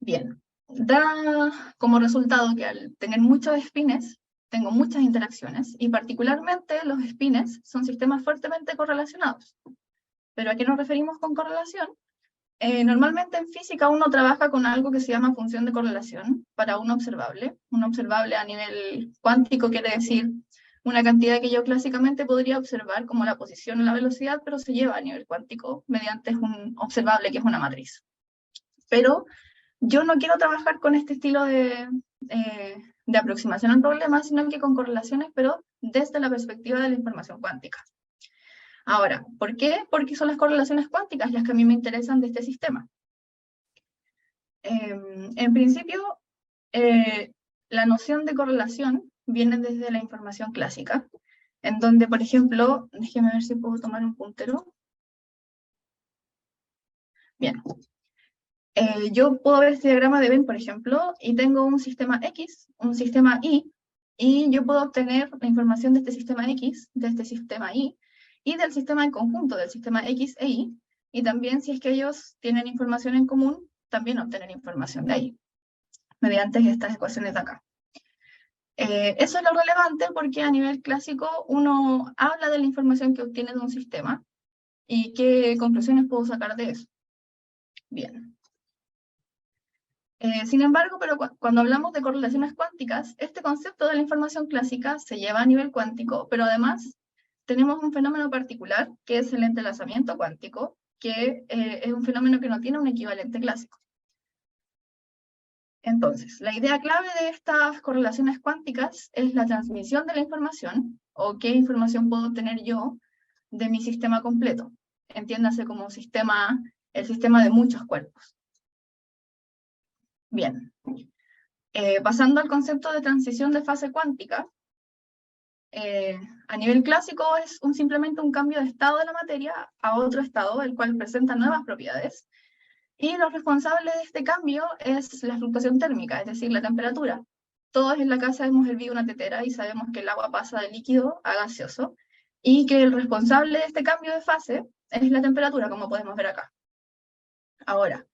Bien, da como resultado que al tener muchos espines, tengo muchas interacciones, y particularmente los espines son sistemas fuertemente correlacionados. ¿Pero a qué nos referimos con correlación? Normalmente en física uno trabaja con algo que se llama función de correlación para un observable. Un observable a nivel cuántico quiere decir una cantidad que yo clásicamente podría observar como la posición o la velocidad, pero se lleva a nivel cuántico mediante un observable que es una matriz. Pero yo no quiero trabajar con este estilo de aproximación al problema, sino que con correlaciones, pero desde la perspectiva de la información cuántica. Ahora, ¿por qué? Porque son las correlaciones cuánticas las que a mí me interesan de este sistema. En principio, la noción de correlación viene desde la información clásica, en donde, por ejemplo, déjeme ver si puedo tomar un puntero. Bien. Yo puedo ver este diagrama de Venn, por ejemplo, y tengo un sistema X, un sistema Y, y yo puedo obtener la información de este sistema X, de este sistema Y, y del sistema en conjunto, del sistema X e Y, y también si es que ellos tienen información en común, también obtener información de ahí, mediante estas ecuaciones de acá. Eso es lo relevante porque a nivel clásico uno habla de la información que obtiene de un sistema y qué conclusiones puedo sacar de eso. Bien. Sin embargo, pero cuando hablamos de correlaciones cuánticas, este concepto de la información clásica se lleva a nivel cuántico, pero además tenemos un fenómeno particular, que es el entrelazamiento cuántico, que es un fenómeno que no tiene un equivalente clásico. Entonces, la idea clave de estas correlaciones cuánticas es la transmisión de la información, o qué información puedo obtener yo de mi sistema completo. Entiéndase como sistema, el sistema de muchos cuerpos. Bien. Pasando al concepto de transición de fase cuántica, a nivel clásico es simplemente un cambio de estado de la materia a otro estado, el cual presenta nuevas propiedades, y lo responsable de este cambio es la fluctuación térmica, es decir, la temperatura. Todos en la casa hemos hervido una tetera y sabemos que el agua pasa de líquido a gaseoso, y que el responsable de este cambio de fase es la temperatura, como podemos ver acá. Ahora,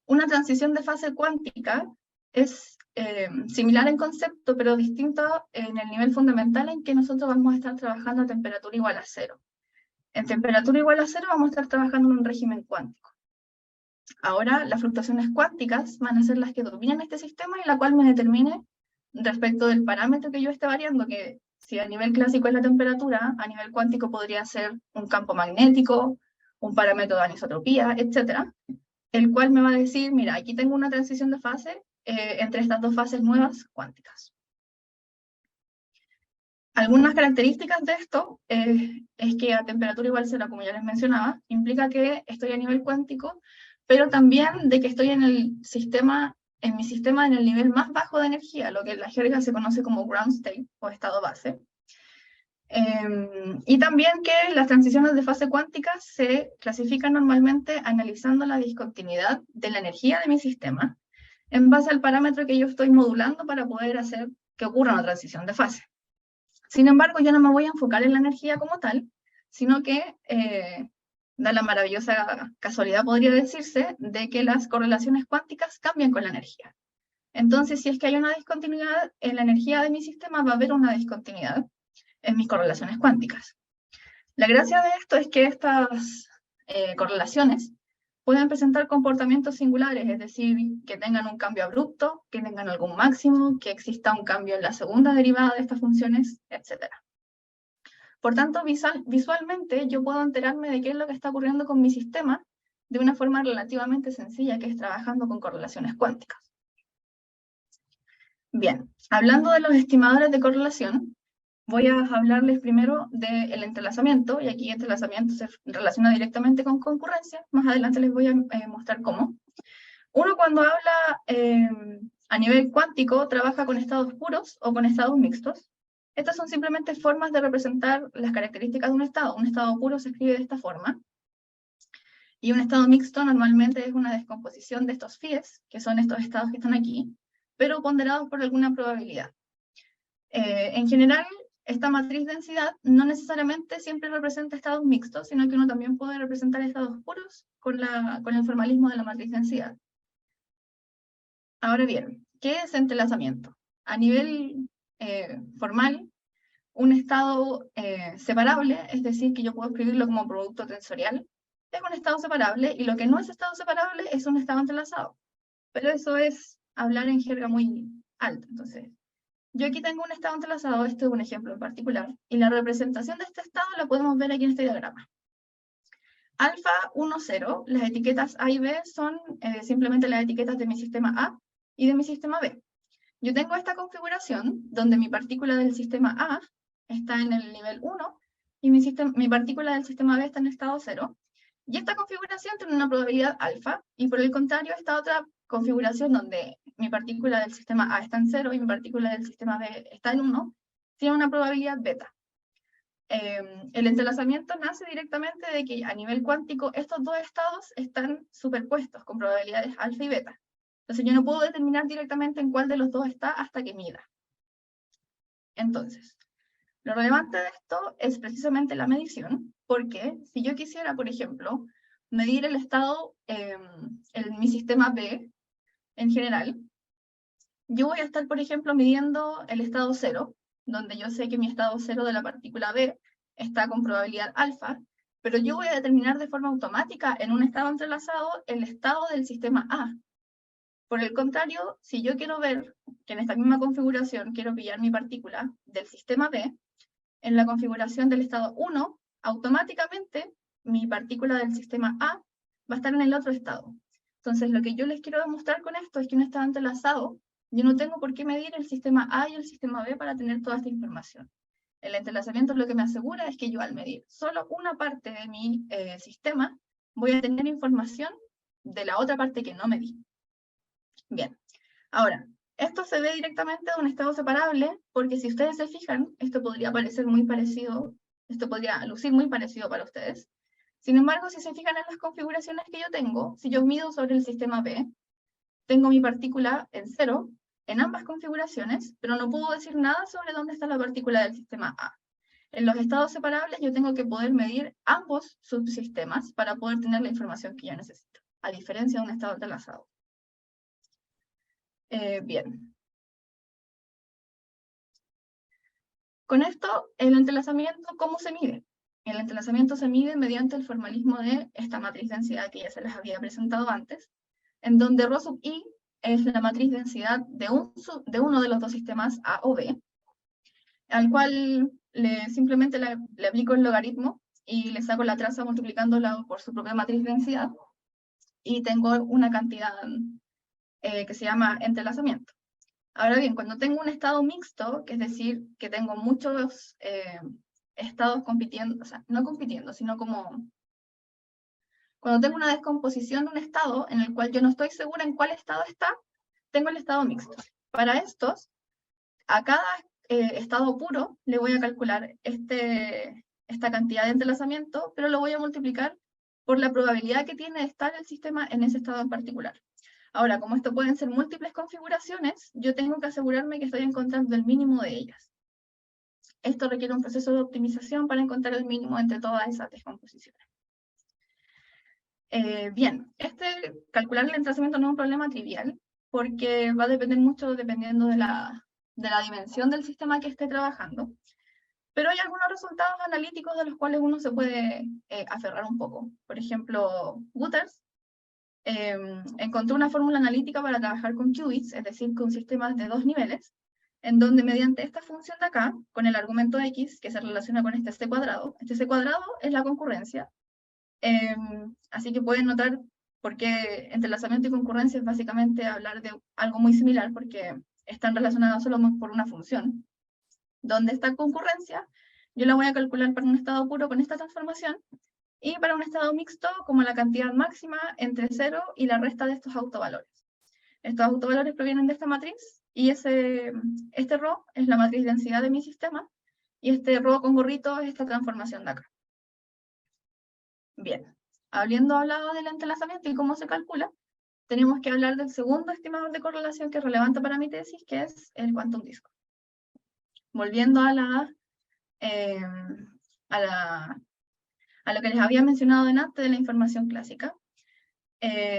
una transición de fase cuántica es similar en concepto, pero distinto en el nivel fundamental en que nosotros vamos a estar trabajando a temperatura igual a 0. En temperatura igual a 0 vamos a estar trabajando en un régimen cuántico. Ahora, las fluctuaciones cuánticas van a ser las que dominan este sistema y la cual me determine respecto del parámetro que yo esté variando, que si a nivel clásico es la temperatura, a nivel cuántico podría ser un campo magnético, un parámetro de anisotropía, etc., el cual me va a decir, mira, aquí tengo una transición de fase entre estas dos fases nuevas cuánticas. Algunas características de esto es que a temperatura igual a 0, como ya les mencionaba, implica que estoy a nivel cuántico, pero también de que estoy en mi sistema en el nivel más bajo de energía, lo que en la jerga se conoce como ground state, o estado base. Y también que las transiciones de fase cuántica se clasifican normalmente analizando la discontinuidad de la energía de mi sistema, en base al parámetro que yo estoy modulando para poder hacer que ocurra una transición de fase. Sin embargo, yo no me voy a enfocar en la energía como tal, sino que da la maravillosa casualidad, podría decirse, de que las correlaciones cuánticas cambian con la energía. Entonces, si es que hay una discontinuidad en la energía de mi sistema, va a haber una discontinuidad en mis correlaciones cuánticas. La gracia de esto es que estas correlaciones pueden presentar comportamientos singulares, es decir, que tengan un cambio abrupto, que tengan algún máximo, que exista un cambio en la segunda derivada de estas funciones, etc. Por tanto, visualmente yo puedo enterarme de qué es lo que está ocurriendo con mi sistema de una forma relativamente sencilla, que es trabajando con correlaciones cuánticas. Bien, hablando de los estimadores de correlación, voy a hablarles primero del entrelazamiento, y aquí entrelazamiento se relaciona directamente con concurrencia. Más adelante les voy a mostrar cómo. Uno, cuando habla a nivel cuántico, trabaja con estados puros o con estados mixtos. Estas son simplemente formas de representar las características de un estado. Un estado puro se escribe de esta forma, y un estado mixto normalmente es una descomposición de estos phies, que son estos estados que están aquí, pero ponderados por alguna probabilidad. En general, esta matriz densidad no necesariamente siempre representa estados mixtos, sino que uno también puede representar estados puros con el formalismo de la matriz densidad. Ahora bien, ¿qué es entrelazamiento? A nivel formal, un estado separable, es decir, que yo puedo escribirlo como producto tensorial, es un estado separable, y lo que no es estado separable es un estado entrelazado. Pero eso es hablar en jerga muy alta. Entonces, yo aquí tengo un estado entrelazado, este es un ejemplo en particular, y la representación de este estado la podemos ver aquí en este diagrama. Alfa 1, 0, las etiquetas A y B son simplemente las etiquetas de mi sistema A y de mi sistema B. Yo tengo esta configuración donde mi partícula del sistema A está en el nivel 1 y mi partícula del sistema B está en estado 0. Y esta configuración tiene una probabilidad alfa, y por el contrario, esta otra configuración donde mi partícula del sistema A está en 0 y mi partícula del sistema B está en 1, tiene una probabilidad beta. El entrelazamiento nace directamente de que a nivel cuántico estos dos estados están superpuestos con probabilidades alfa y beta. Entonces yo no puedo determinar directamente en cuál de los dos está hasta que mida. Entonces, lo relevante de esto es precisamente la medición, porque si yo quisiera, por ejemplo, medir el estado en mi sistema B en general, yo voy a estar, por ejemplo, midiendo el estado 0, donde yo sé que mi estado 0 de la partícula B está con probabilidad alfa, pero yo voy a determinar de forma automática en un estado entrelazado el estado del sistema A. Por el contrario, si yo quiero ver que en esta misma configuración quiero pillar mi partícula del sistema B, en la configuración del estado 1, automáticamente mi partícula del sistema A va a estar en el otro estado. Entonces, lo que yo les quiero demostrar con esto es que un estado entrelazado, yo no tengo por qué medir el sistema A y el sistema B para tener toda esta información. El entrelazamiento lo que me asegura es que yo al medir solo una parte de mi sistema, voy a tener información de la otra parte que no medí. Bien, ahora, esto se ve directamente de un estado separable, porque si ustedes se fijan, esto podría parecer muy parecido, esto podría lucir muy parecido para ustedes. Sin embargo, si se fijan en las configuraciones que yo tengo, si yo mido sobre el sistema B, tengo mi partícula en 0 en ambas configuraciones, pero no puedo decir nada sobre dónde está la partícula del sistema A. En los estados separables yo tengo que poder medir ambos subsistemas para poder tener la información que yo necesito, a diferencia de un estado entrelazado. Bien. Con esto, el entrelazamiento, ¿cómo se mide? El entrelazamiento se mide mediante el formalismo de esta matriz densidad que ya se les había presentado antes, en donde ρ sub i es la matriz densidad de uno de los dos sistemas A o B, al cual simplemente le aplico el logaritmo y le saco la traza multiplicándola por su propia matriz densidad, y tengo una cantidad que se llama entrelazamiento. Ahora bien, cuando tengo un estado mixto, que es decir, que tengo muchos estados compitiendo, o sea, no compitiendo, sino como cuando tengo una descomposición de un estado en el cual yo no estoy segura en cuál estado está, tengo el estado mixto. Para estos, a cada estado puro le voy a calcular esta cantidad de entrelazamiento, pero lo voy a multiplicar por la probabilidad que tiene de estar el sistema en ese estado en particular. Ahora, como esto pueden ser múltiples configuraciones, yo tengo que asegurarme que estoy encontrando el mínimo de ellas. Esto requiere un proceso de optimización para encontrar el mínimo entre todas esas descomposiciones. Bien, calcular el entrelazamiento no es un problema trivial, porque va a depender mucho dependiendo de la dimensión del sistema que esté trabajando. Pero hay algunos resultados analíticos de los cuales uno se puede aferrar un poco. Por ejemplo, Wouters encontró una fórmula analítica para trabajar con qubits, es decir, con sistemas de 2 niveles, en donde mediante esta función de acá, con el argumento x, que se relaciona con este c cuadrado es la concurrencia. Así que pueden notar por qué entrelazamiento y concurrencia es básicamente hablar de algo muy similar, porque están relacionados solo por una función. Donde está concurrencia, yo la voy a calcular para un estado puro con esta transformación, y para un estado mixto como la cantidad máxima entre 0 y la resta de estos autovalores. Estos autovalores provienen de esta matriz, y este ρ es la matriz densidad de mi sistema, y este ρ con gorrito es esta transformación de acá. Bien, habiendo hablado del entrelazamiento y cómo se calcula, tenemos que hablar del segundo estimador de correlación que es relevante para mi tesis, que es el quantum discord. Volviendo a lo que les había mencionado antes de la información clásica,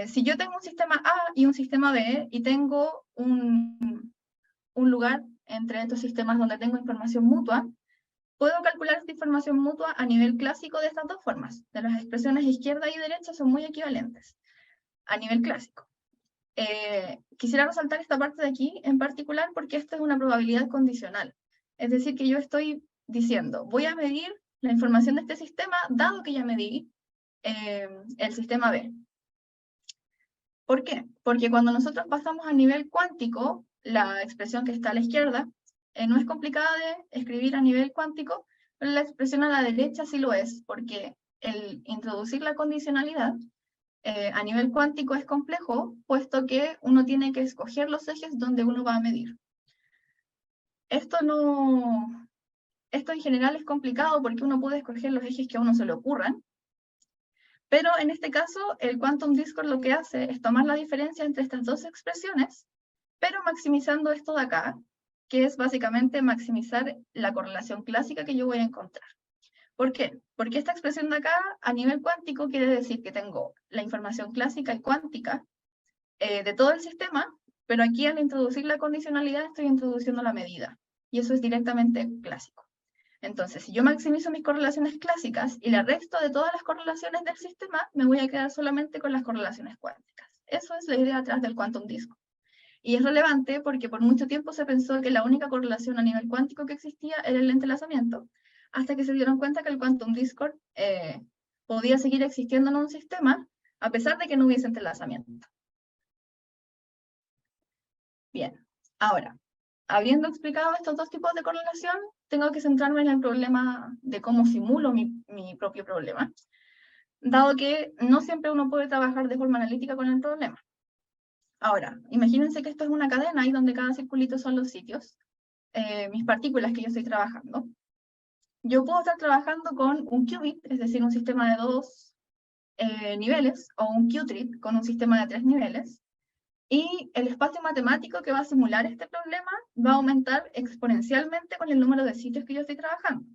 si yo tengo un sistema A y un sistema B, y tengo un lugar entre estos sistemas donde tengo información mutua, puedo calcular esta información mutua a nivel clásico de estas dos formas. De las expresiones izquierda y derecha son muy equivalentes a nivel clásico. Quisiera resaltar esta parte de aquí en particular porque esta es una probabilidad condicional. Es decir, que yo estoy diciendo, voy a medir la información de este sistema, dado que ya medí el sistema B. ¿Por qué? Porque cuando nosotros pasamos a nivel cuántico, la expresión que está a la izquierda no es complicada de escribir a nivel cuántico, pero la expresión a la derecha sí lo es, porque el introducir la condicionalidad a nivel cuántico es complejo, puesto que uno tiene que escoger los ejes donde uno va a medir. Esto en general es complicado porque uno puede escoger los ejes que a uno se le ocurran, pero en este caso el Quantum Discord lo que hace es tomar la diferencia entre estas dos expresiones, pero maximizando esto de acá, que es básicamente maximizar la correlación clásica que yo voy a encontrar. ¿Por qué? Porque esta expresión de acá, a nivel cuántico, quiere decir que tengo la información clásica y cuántica de todo el sistema, pero aquí al introducir la condicionalidad estoy introduciendo la medida, y eso es directamente clásico. Entonces, si yo maximizo mis correlaciones clásicas y le resto de todas las correlaciones del sistema, me voy a quedar solamente con las correlaciones cuánticas. Eso es la idea atrás del Quantum Discord. Y es relevante porque por mucho tiempo se pensó que la única correlación a nivel cuántico que existía era el entrelazamiento, hasta que se dieron cuenta que el Quantum Discord podía seguir existiendo en un sistema, a pesar de que no hubiese entrelazamiento. Bien, ahora, habiendo explicado estos dos tipos de correlación, tengo que centrarme en el problema de cómo simulo mi propio problema, dado que no siempre uno puede trabajar de forma analítica con el problema. Ahora, imagínense que esto es una cadena ahí donde cada circulito son los sitios, mis partículas que yo estoy trabajando. Yo puedo estar trabajando con un qubit, es decir, un sistema de 2 niveles, o un qtrip con un sistema de 3 niveles, y el espacio matemático que va a simular este problema va a aumentar exponencialmente con el número de sitios que yo estoy trabajando.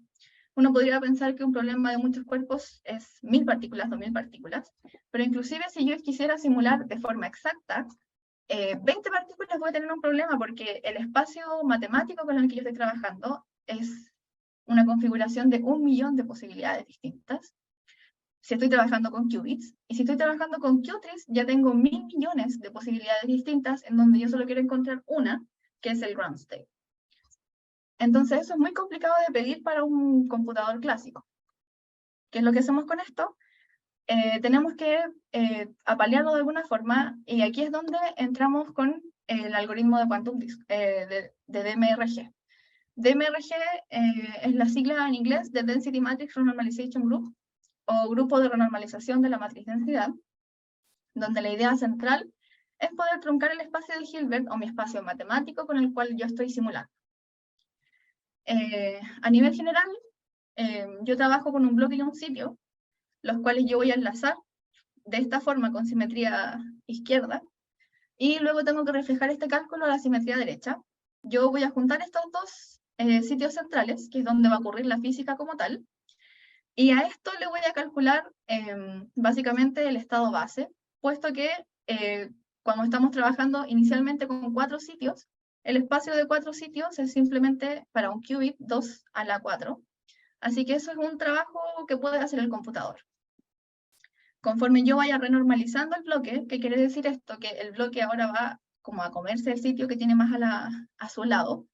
Uno podría pensar que un problema de muchos cuerpos es 1000 partículas, 2000 partículas, pero inclusive si yo quisiera simular de forma exacta 20 partículas, voy a tener un problema porque el espacio matemático con el que yo estoy trabajando es una configuración de 1.000.000 de posibilidades distintas. Si estoy trabajando con qubits, y si estoy trabajando con qubits, ya tengo 1.000 millones de posibilidades distintas en donde yo solo quiero encontrar una, que es el ground state. Entonces eso es muy complicado de pedir para un computador clásico. ¿Qué es lo que hacemos con esto? Tenemos que apalearlo de alguna forma, y aquí es donde entramos con el algoritmo de Quantum de DMRG. DMRG es la sigla en inglés de Density Matrix Renormalization Group, o grupo de renormalización de la matriz densidad, donde la idea central es poder truncar el espacio de Hilbert, o mi espacio matemático con el cual yo estoy simulando. A nivel general, yo trabajo con un bloque y un sitio, los cuales yo voy a enlazar de esta forma con simetría izquierda, y luego tengo que reflejar este cálculo a la simetría derecha. Yo voy a juntar estos dos sitios centrales, que es donde va a ocurrir la física como tal, y a esto le voy a calcular básicamente el estado base, puesto que cuando estamos trabajando inicialmente con 4 sitios, el espacio de 4 sitios es simplemente para un qubit 2 a la 4, así que eso es un trabajo que puede hacer el computador. Conforme yo vaya renormalizando el bloque, ¿qué quiere decir esto? Que el bloque ahora va como a comerse el sitio que tiene más a su lado,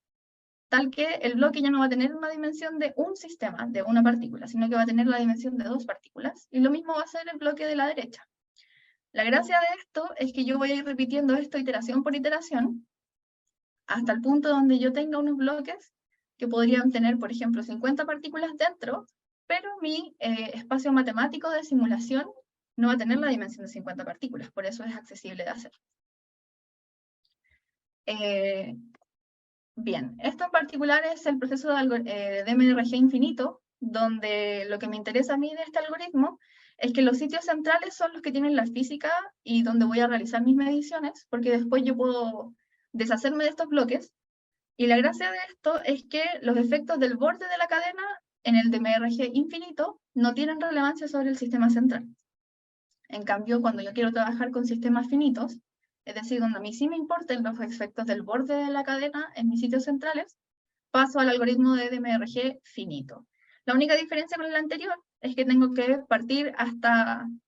tal que el bloque ya no va a tener una dimensión de un sistema, de una partícula, sino que va a tener la dimensión de 2 partículas, y lo mismo va a ser el bloque de la derecha. La gracia de esto es que yo voy a ir repitiendo esto iteración por iteración, hasta el punto donde yo tenga unos bloques que podrían tener, por ejemplo, 50 partículas dentro, pero mi espacio matemático de simulación no va a tener la dimensión de 50 partículas, por eso es accesible de hacer. Bien, esto en particular es el proceso de DMRG infinito, donde lo que me interesa a mí de este algoritmo es que los sitios centrales son los que tienen la física y donde voy a realizar mis mediciones, porque después yo puedo deshacerme de estos bloques, y la gracia de esto es que los efectos del borde de la cadena en el DMRG infinito no tienen relevancia sobre el sistema central. En cambio, cuando yo quiero trabajar con sistemas finitos, es decir, donde a mí sí me importan los efectos del borde de la cadena en mis sitios centrales, paso al algoritmo de DMRG finito. La única diferencia con el anterior es que tengo que partir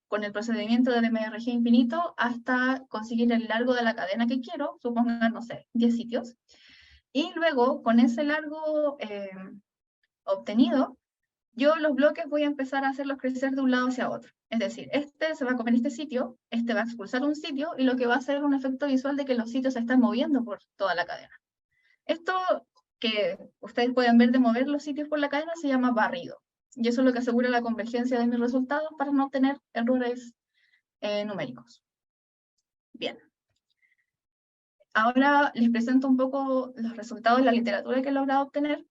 con el procedimiento de DMRG infinito hasta conseguir el largo de la cadena que quiero, supongan, no sé, 10 sitios. Y luego, con ese largo obtenido, yo los bloques voy a empezar a hacerlos crecer de un lado hacia otro. Es decir, este se va a comer este sitio, este va a expulsar un sitio, y lo que va a hacer es un efecto visual de que los sitios se están moviendo por toda la cadena. Esto que ustedes pueden ver de mover los sitios por la cadena se llama barrido. Y eso es lo que asegura la convergencia de mis resultados para no tener errores numéricos. Bien. Ahora les presento un poco los resultados de la literatura que he logrado obtener.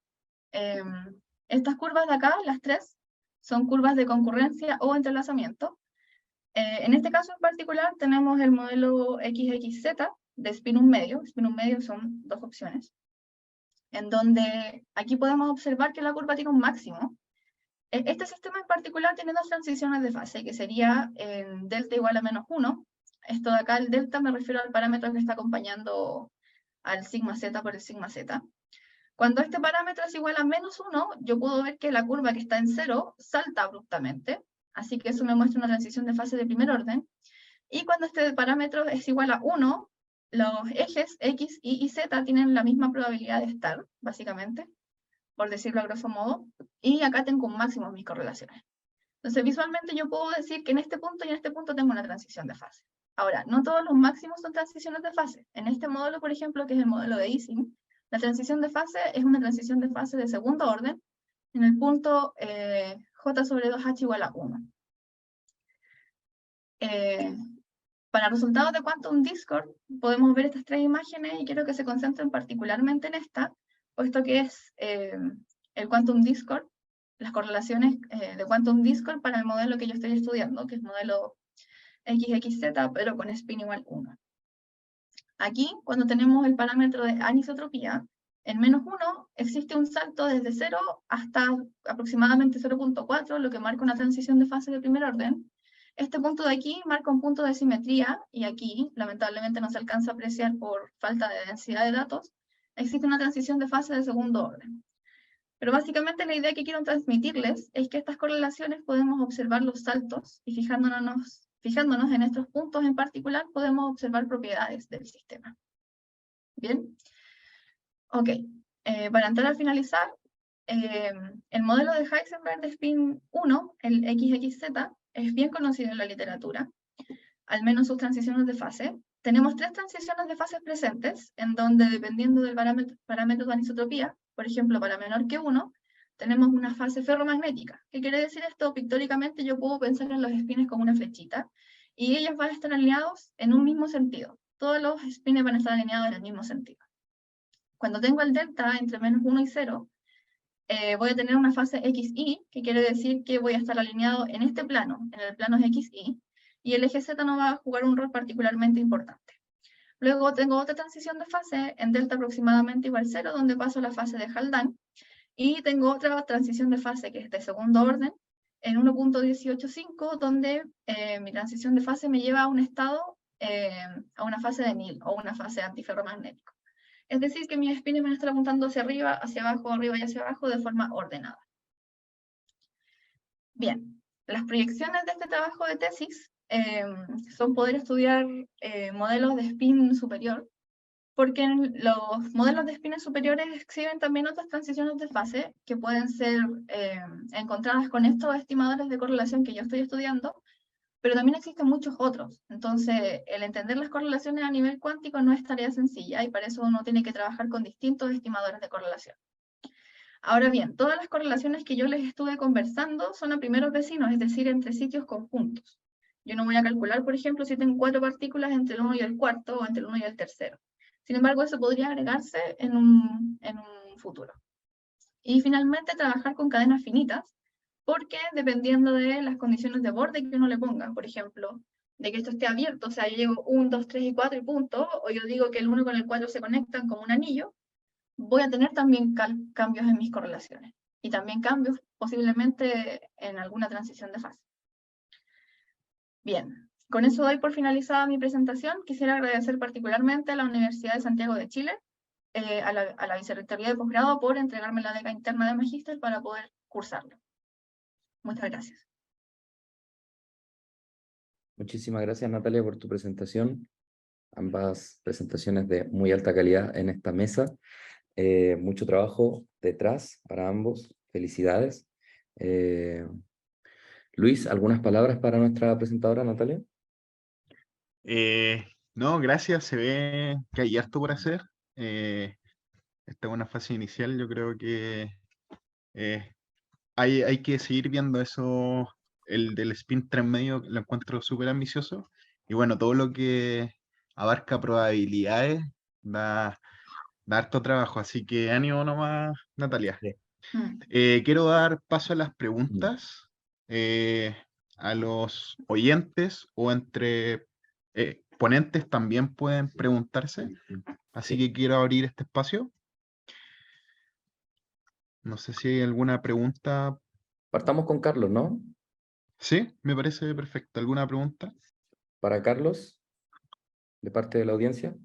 Estas curvas de acá, las tres, son curvas de concurrencia o entrelazamiento. En este caso en particular tenemos el modelo XXZ de spinum medio. Spinum medio son dos opciones, en donde aquí podemos observar que la curva tiene un máximo. Este sistema en particular tiene dos transiciones de fase, que sería en delta igual a -1. Esto de acá, el delta, me refiero al parámetro que está acompañando al sigma z por el sigma z. Cuando este parámetro es igual a -1, yo puedo ver que la curva que está en 0 salta abruptamente, así que eso me muestra una transición de fase de primer orden. Y cuando este parámetro es igual a 1, los ejes X, Y y Z tienen la misma probabilidad de estar, básicamente, por decirlo a grosso modo, y acá tengo un máximo en mis correlaciones. Entonces, visualmente yo puedo decir que en este punto y en este punto tengo una transición de fase. Ahora, no todos los máximos son transiciones de fase. En este módulo, por ejemplo, que es el modelo de Ising, la transición de fase es una transición de fase de segundo orden, en el punto J sobre 2H igual a 1. Para resultados de Quantum Discord, podemos ver estas tres imágenes y quiero que se concentren particularmente en esta, puesto que es el Quantum Discord, las correlaciones de Quantum Discord para el modelo que yo estoy estudiando, que es modelo XXZ, pero con spin igual 1. Aquí, cuando tenemos el parámetro de anisotropía, en -1 existe un salto desde 0 hasta aproximadamente 0.4, lo que marca una transición de fase de primer orden. Este punto de aquí marca un punto de simetría, y aquí, lamentablemente no se alcanza a apreciar por falta de densidad de datos, existe una transición de fase de segundo orden. Pero básicamente la idea que quiero transmitirles es que estas correlaciones podemos observar los saltos, y fijándonos en estos puntos en particular, podemos observar propiedades del sistema. Bien. Ok. Para entrar a finalizar, el modelo de Heisenberg de spin 1, el XXZ, es bien conocido en la literatura, al menos sus transiciones de fase. Tenemos tres transiciones de fases presentes, en donde dependiendo del parámetro de anisotropía, por ejemplo, para menor que 1, tenemos una fase ferromagnética. ¿Qué quiere decir esto? Pictóricamente yo puedo pensar en los spines como una flechita, y ellos van a estar alineados en un mismo sentido. Todos los spines van a estar alineados en el mismo sentido. Cuando tengo el delta entre -1 y 0, voy a tener una fase XY, que quiere decir que voy a estar alineado en este plano, en el plano XY, y el eje Z no va a jugar un rol particularmente importante. Luego tengo otra transición de fase en delta aproximadamente igual 0, donde paso la fase de Haldane, y tengo otra transición de fase que es de segundo orden, en 1.185, donde mi transición de fase me lleva a un estado, a una fase de nil, o una fase antiferromagnético. Es decir, que mis spines van a estar apuntando hacia arriba y hacia abajo de forma ordenada. Bien, las proyecciones de este trabajo de tesis son poder estudiar modelos de spin superior, porque los modelos de spines superiores exhiben también otras transiciones de fase que pueden ser encontradas con estos estimadores de correlación que yo estoy estudiando, pero también existen muchos otros. Entonces, el entender las correlaciones a nivel cuántico no es tarea sencilla, y para eso uno tiene que trabajar con distintos estimadores de correlación. Ahora bien, todas las correlaciones que yo les estuve conversando son a primeros vecinos, es decir, entre sitios conjuntos. Yo no voy a calcular, por ejemplo, si tengo 4 partículas entre el 1 y el cuarto, o entre el 1 y el tercero. Sin embargo, eso podría agregarse en un futuro. Y finalmente, trabajar con cadenas finitas, porque dependiendo de las condiciones de borde que uno le ponga, por ejemplo, de que esto esté abierto, o sea, yo llego 1, 2, 3 y 4 y punto, o yo digo que el 1 con el 4 se conectan como un anillo, voy a tener también cambios en mis correlaciones, y también cambios posiblemente en alguna transición de fase. Bien, con eso doy por finalizada mi presentación. Quisiera agradecer particularmente a la Universidad de Santiago de Chile, a la Vicerrectoría de Posgrado, por entregarme la beca interna de magíster para poder cursarlo. Muchas gracias. Muchísimas gracias, Natalia, por tu presentación. Ambas presentaciones de muy alta calidad en esta mesa. Mucho trabajo detrás para ambos. Felicidades. Luis, ¿algunas palabras para nuestra presentadora Natalia? No, gracias, se ve que hay harto por hacer. Esta es una fase inicial, yo creo que hay que seguir viendo eso, el del spin 3 medio, lo encuentro súper ambicioso. Y bueno, todo lo que abarca probabilidades da, da harto trabajo, así que ánimo nomás, Natalia. Sí. Quiero dar paso a las Mm. preguntas a los oyentes o entre ponentes también pueden preguntarse, así Sí. que quiero abrir este espacio. No sé si hay alguna pregunta. Partamos con Carlos, ¿no? Sí, me parece perfecto. ¿Alguna pregunta? Para Carlos, de parte de la audiencia.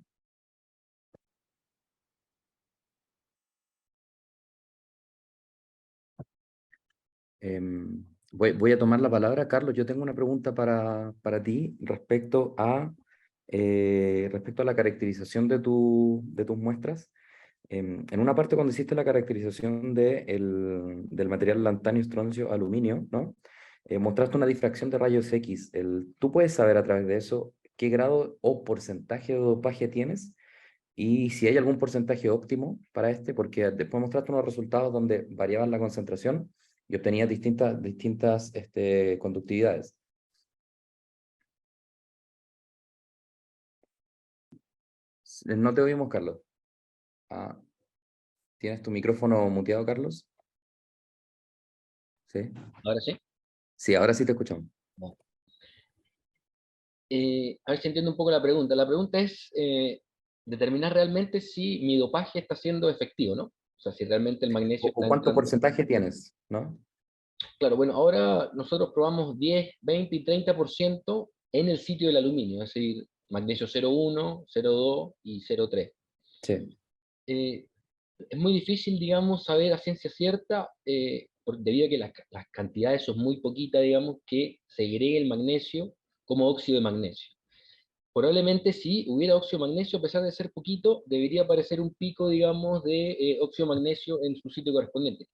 Voy a tomar la palabra. Carlos, yo tengo una pregunta para ti respecto a la caracterización de tus muestras. En una parte, cuando hiciste la caracterización del material lantanio, estroncio, aluminio, ¿no? Mostraste una difracción de rayos X. ¿Tú puedes saber a través de eso qué grado o porcentaje de dopaje tienes? Y si hay algún porcentaje óptimo para porque después mostraste unos resultados donde variaban la concentración y obtenías distintas conductividades. No te oímos, Carlos. Ah, ¿tienes tu micrófono muteado, Carlos? ¿Sí? ¿Ahora sí? Sí, ahora sí te escuchamos. A ver si entiendo un poco la pregunta. La pregunta es determinar realmente si mi dopaje está siendo efectivo, ¿no? O sea, si realmente el magnesio ¿O está cuánto entrando. porcentaje tienes, no? Claro, bueno, ahora nosotros probamos 10, 20 y 30% en el sitio del aluminio, es decir, magnesio 0,1, 0,2 y 0,3. Sí. Es muy difícil, digamos, saber a ciencia cierta, debido a que las cantidades son muy poquitas, digamos, que segregue el magnesio como óxido de magnesio. Probablemente si hubiera óxido de magnesio, a pesar de ser poquito, debería aparecer un pico, digamos, de óxido de magnesio en su sitio correspondiente.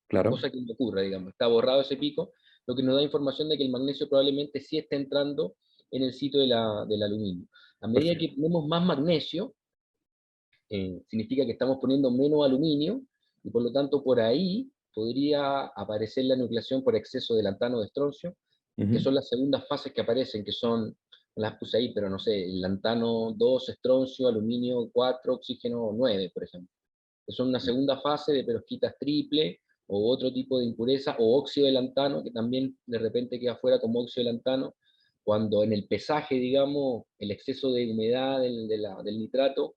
Claro. Cosa que no ocurre, digamos, está borrado ese pico, lo que nos da información de que el magnesio probablemente sí está entrando en el sitio del aluminio. A medida Perfecto. que ponemos más magnesio, significa que estamos poniendo menos aluminio, y por lo tanto por ahí podría aparecer la nucleación por exceso de lantano de estroncio, que son las segundas fases que aparecen, que son, las puse ahí, pero no sé, el lantano 2, estroncio, aluminio 4, oxígeno 9, por ejemplo. Que son una segunda fase de perovskitas triple, o otro tipo de impureza, o óxido de lantano, que también de repente queda fuera como óxido de lantano, cuando en el pesaje, digamos, el exceso de humedad del nitrato,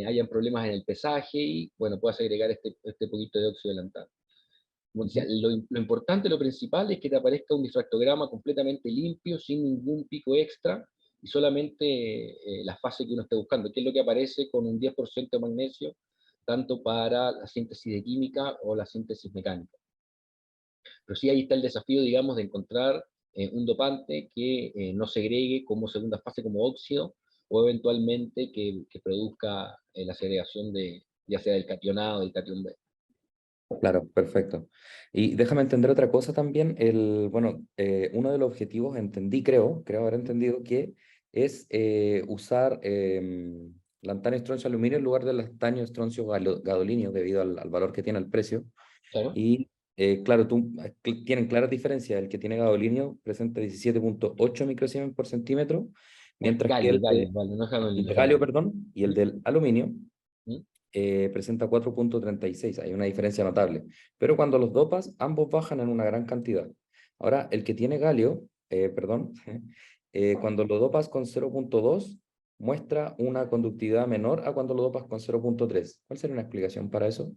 hayan problemas en el pesaje y, bueno, puedas agregar este poquito de óxido de lantano. Como decía, lo importante, lo principal es que te aparezca un difractograma completamente limpio, sin ningún pico extra, y solamente la fase que uno esté buscando, que es lo que aparece con un 10% de magnesio, tanto para la síntesis de química o la síntesis mecánica. Pero sí, ahí está el desafío, digamos, de encontrar un dopante que no segregue como segunda fase como óxido, o eventualmente que produzca la segregación ya sea del cationado o del cation B. Claro, perfecto. Y déjame entender otra cosa también. Uno de los objetivos, creo haber entendido que es usar lantanio, estroncio, aluminio en lugar de lantanio, estroncio, gadolinio, debido al valor que tiene el precio. Claro. Y claro, tienen claras diferencias. El que tiene gadolinio presenta 17.8 microsiemens por centímetro, mientras que Galio, vale, no es el de gadolinio, galio, galio. perdón, y el del aluminio ¿Mm? presenta 4.36, hay una diferencia notable. Pero cuando los dopas, ambos bajan en una gran cantidad. Ahora, el que tiene galio, cuando lo dopas con 0.2, muestra una conductividad menor a cuando lo dopas con 0.3. ¿Cuál sería una explicación para eso?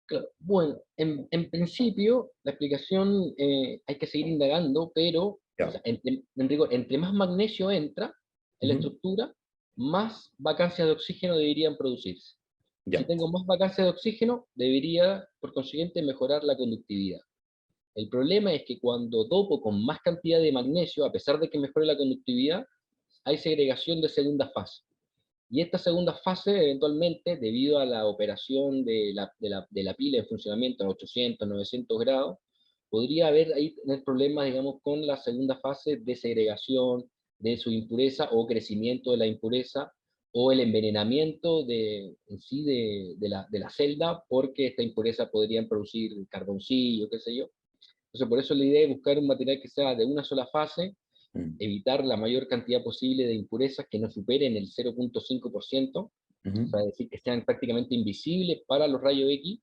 Claro. Bueno, en principio, la explicación hay que seguir indagando, pero o Ya. sea, en rigor, entre más magnesio entra en la Ujú. estructura, más vacancias de oxígeno deberían producirse. Si Ya. tengo más vacancias de oxígeno, debería, por consiguiente, mejorar la conductividad. El problema es que cuando dopo con más cantidad de magnesio, a pesar de que mejore la conductividad, hay segregación de segunda fase. Y esta segunda fase, eventualmente, debido a la operación de la pila en funcionamiento a 800, 900 grados, podría haber ahí tener problemas, digamos, con la segunda fase de segregación de su impureza o crecimiento de la impureza, o el envenenamiento en sí de la celda, porque esta impureza podrían producir carboncillo, qué sé yo. Entonces, por eso la idea es buscar un material que sea de una sola fase, evitar la mayor cantidad posible de impurezas que no superen el 0.5%, o sea, decir, que sean prácticamente invisibles para los rayos X,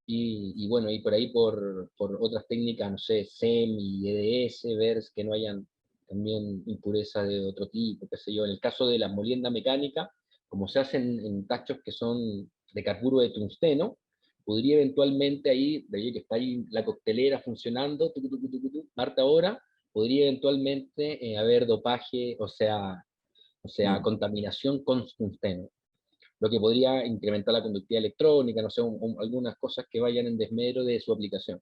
y bueno, y por ahí por otras técnicas, no sé, SEM y EDS, ver que no hayan también impurezas de otro tipo, qué sé yo. En el caso de la molienda mecánica, como se hacen en tachos que son de carburo de tungsteno, podría eventualmente ahí, de ahí que está ahí la coctelera funcionando, Marta ahora, podría eventualmente haber dopaje, o sea, contaminación con tungsteno, lo que podría incrementar la conductividad electrónica, no sé, algunas cosas que vayan en desmedro de su aplicación.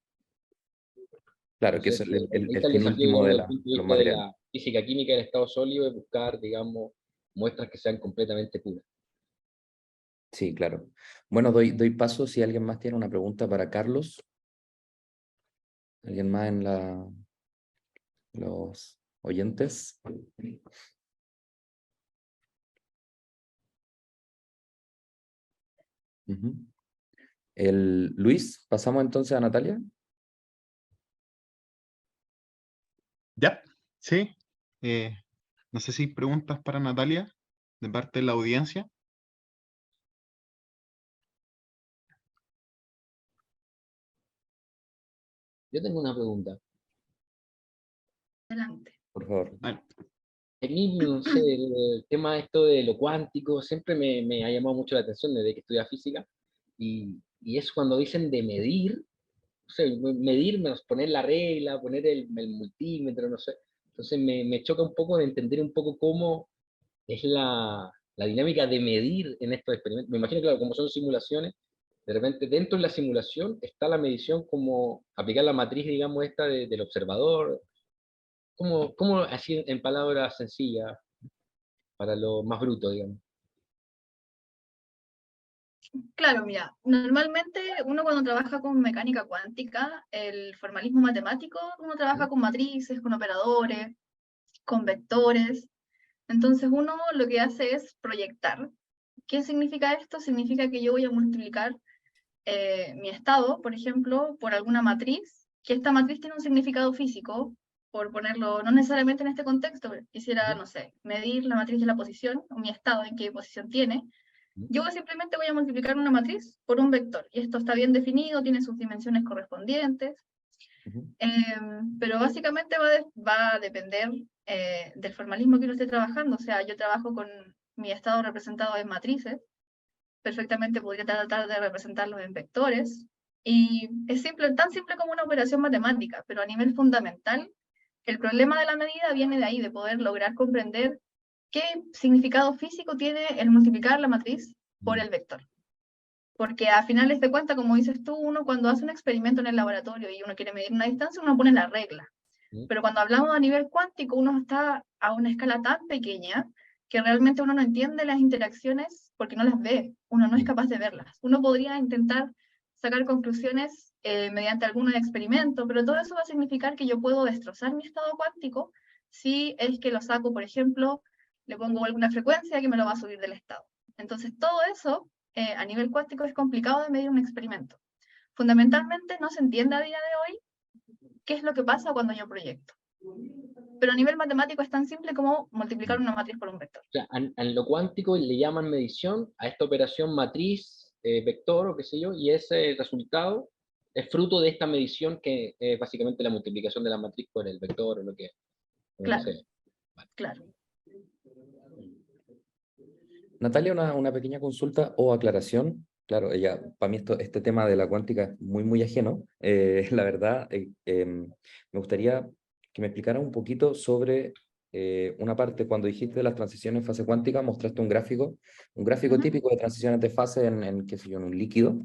Claro, que es Entonces, el ahí está el fin desafío, último digamos, de desde el punto de los vista de materiales. la física química del estado sólido, es buscar, digamos, muestras que sean completamente puras. Sí, claro. Bueno, doy paso si alguien más tiene una pregunta para Carlos. ¿Alguien más en los oyentes? Ujú. Luis, pasamos entonces a Natalia. Ya, sí. No sé si hay preguntas para Natalia de parte de la audiencia. Yo tengo una pregunta. Adelante. Por favor. Vale. A mí, no sé, el tema esto de lo cuántico siempre me ha llamado mucho la atención desde que estudié física, y es cuando dicen de medir, no sé, medir menos poner la regla, poner el multímetro, no sé. Entonces me choca un poco de entender un poco cómo es la dinámica de medir en estos experimentos. Me imagino, claro, como son simulaciones, de repente dentro de la simulación está la medición, como aplicar la matriz, digamos, esta del observador. ¿Cómo así en palabras sencillas, para lo más bruto, digamos? Claro, mira, normalmente uno cuando trabaja con mecánica cuántica, el formalismo matemático, uno trabaja con matrices, con operadores, con vectores. Entonces uno lo que hace es proyectar. ¿Qué significa esto? Significa que yo voy a multiplicar mi estado, por ejemplo, por alguna matriz, que esta matriz tiene un significado físico, por ponerlo, no necesariamente en este contexto, pero quisiera, no sé, medir la matriz de la posición, o mi estado, en qué posición tiene. Yo simplemente voy a multiplicar una matriz por un vector, y esto está bien definido, tiene sus dimensiones correspondientes, pero básicamente va a depender del formalismo que uno esté trabajando. O sea, yo trabajo con mi estado representado en matrices, perfectamente podría tratar de representarlos en vectores, y es simple, tan simple como una operación matemática, pero a nivel fundamental, el problema de la medida viene de ahí, de poder lograr comprender qué significado físico tiene el multiplicar la matriz por el vector. Porque a finales de cuentas, como dices tú, uno cuando hace un experimento en el laboratorio y uno quiere medir una distancia, uno pone la regla. Pero cuando hablamos a nivel cuántico, uno está a una escala tan pequeña que realmente uno no entiende las interacciones porque no las ve, uno no es capaz de verlas. Uno podría intentar sacar conclusiones mediante algunos experimentos, pero todo eso va a significar que yo puedo destrozar mi estado cuántico si es que lo saco, por ejemplo, le pongo alguna frecuencia que me lo va a subir del estado. Entonces todo eso a nivel cuántico es complicado de medir un experimento. Fundamentalmente no se entiende a día de hoy qué es lo que pasa cuando yo proyecto. Pero a nivel matemático es tan simple como multiplicar una matriz por un vector. O sea, en lo cuántico le llaman medición a esta operación matriz, vector o qué sé yo, y ese resultado es fruto de esta medición que es básicamente la multiplicación de la matriz por el vector o lo que Claro, sea. Vale. claro. Natalia, una pequeña consulta o aclaración. Claro, para mí este tema de la cuántica es muy ajeno. La verdad, me gustaría que me explicara un poquito sobre una parte, cuando dijiste de las transiciones en fase cuántica, mostraste un gráfico típico de transiciones de fase qué sé yo, en un líquido,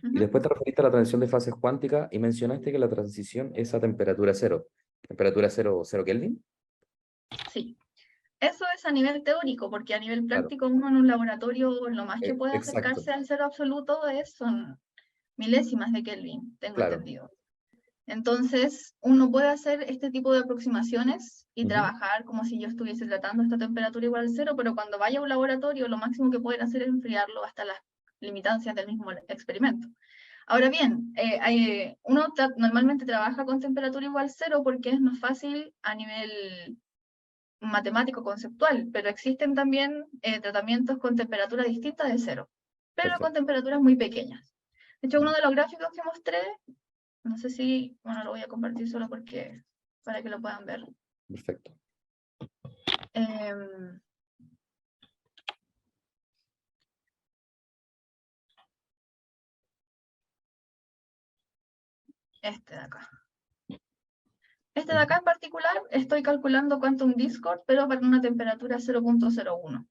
y después te referiste a la transición de fases cuántica y mencionaste que la transición es a temperatura cero. ¿Temperatura cero Kelvin? Sí. Eso es a nivel teórico, porque a nivel Claro, práctico uno en un laboratorio lo más que puede exacto, acercarse al cero absoluto son milésimas de Kelvin, tengo claro. entendido. Entonces, uno puede hacer este tipo de aproximaciones y Ujú. trabajar como si yo estuviese tratando esta temperatura igual a cero, pero cuando vaya a un laboratorio, lo máximo que pueden hacer es enfriarlo hasta las limitancias del mismo experimento. Ahora bien, uno normalmente trabaja con temperatura igual a cero porque es más fácil a nivel matemático conceptual, pero existen también tratamientos con temperatura distinta de cero, pero Perfecto. con temperaturas muy pequeñas. De hecho, uno de los gráficos que mostré, no sé si, bueno, lo voy a compartir solo porque, para que lo puedan ver. Perfecto. Em, este de acá. Este de acá en particular, estoy calculando Quantum Discord, pero para una temperatura 0.01.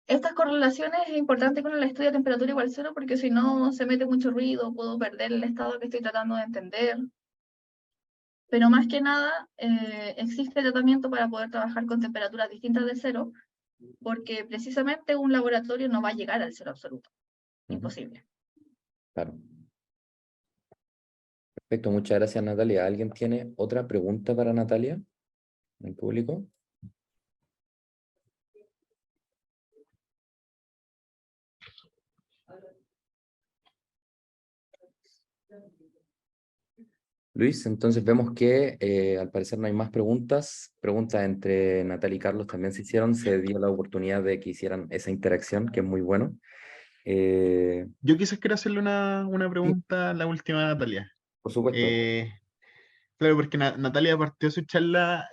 Estas correlaciones es importante con el estudio de temperatura igual cero, porque si no se mete mucho ruido, puedo perder el estado que estoy tratando de entender. Pero más que nada, existe tratamiento para poder trabajar con temperaturas distintas de cero, porque precisamente un laboratorio no va a llegar al cero absoluto. Ujú. Imposible. Claro. Perfecto, muchas gracias, Natalia. ¿Alguien tiene otra pregunta para Natalia en el público? Luis, entonces vemos que al parecer no hay más preguntas. Preguntas entre Natalia y Carlos también se hicieron. Se dio la oportunidad de que hicieran esa interacción, que es muy bueno. Yo quizás quiero hacerle una pregunta, la última a Natalia. Por supuesto. Claro, porque Natalia partió su charla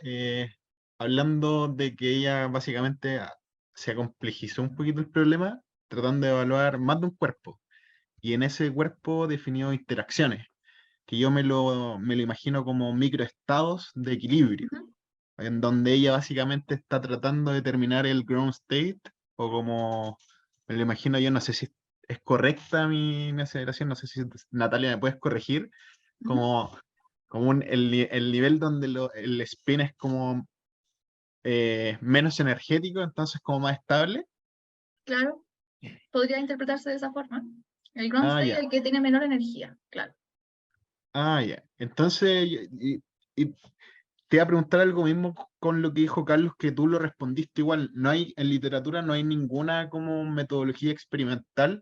hablando de que ella básicamente se acomplejizó un poquito el problema tratando de evaluar más de un cuerpo. Y en ese cuerpo definió interacciones, que yo me lo imagino como microestados de equilibrio, Ujú. en donde ella básicamente está tratando de determinar el ground state, o como me lo imagino yo, no sé si es correcta mi aceleración, no sé si Natalia me puedes corregir, Ujú. como, el nivel donde el spin es como menos energético, entonces como más estable. Claro, podría interpretarse de esa forma. El ground Ah, state es ya. el que tiene menor energía, claro. Ah, ya. Entonces, y te iba a preguntar algo mismo con lo que dijo Carlos, que tú lo respondiste igual. No hay, en literatura no hay ninguna como metodología experimental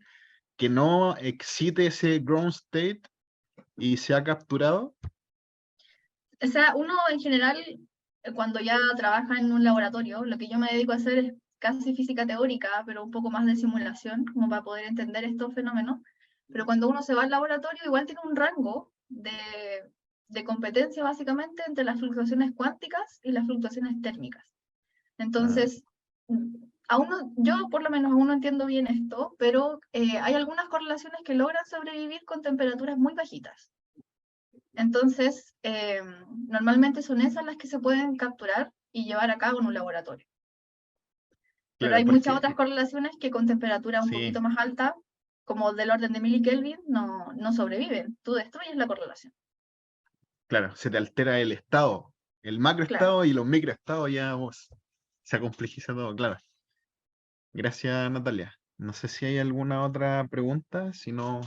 que no excite ese ground state y se ha capturado. O sea, uno en general, cuando ya trabaja en un laboratorio, lo que yo me dedico a hacer es casi física teórica, pero un poco más de simulación, como para poder entender estos fenómenos. Pero cuando uno se va al laboratorio, igual tiene un rango de competencia básicamente entre las fluctuaciones cuánticas y las fluctuaciones térmicas. Entonces, yo por lo menos aún no entiendo bien esto, pero hay algunas correlaciones que logran sobrevivir con temperaturas muy bajitas. Entonces, normalmente son esas las que se pueden capturar y llevar a cabo en un laboratorio. Pero Claro, hay muchas porque otras correlaciones que con temperatura un sí, poquito más alta, como del orden de millikelvin, no sobreviven. Tú destruyes la correlación. claro, se te altera el estado, el Claro. macroestado y los microestados ya se complejiza todo, claro. Gracias, Natalia. No sé si hay alguna otra pregunta, si no,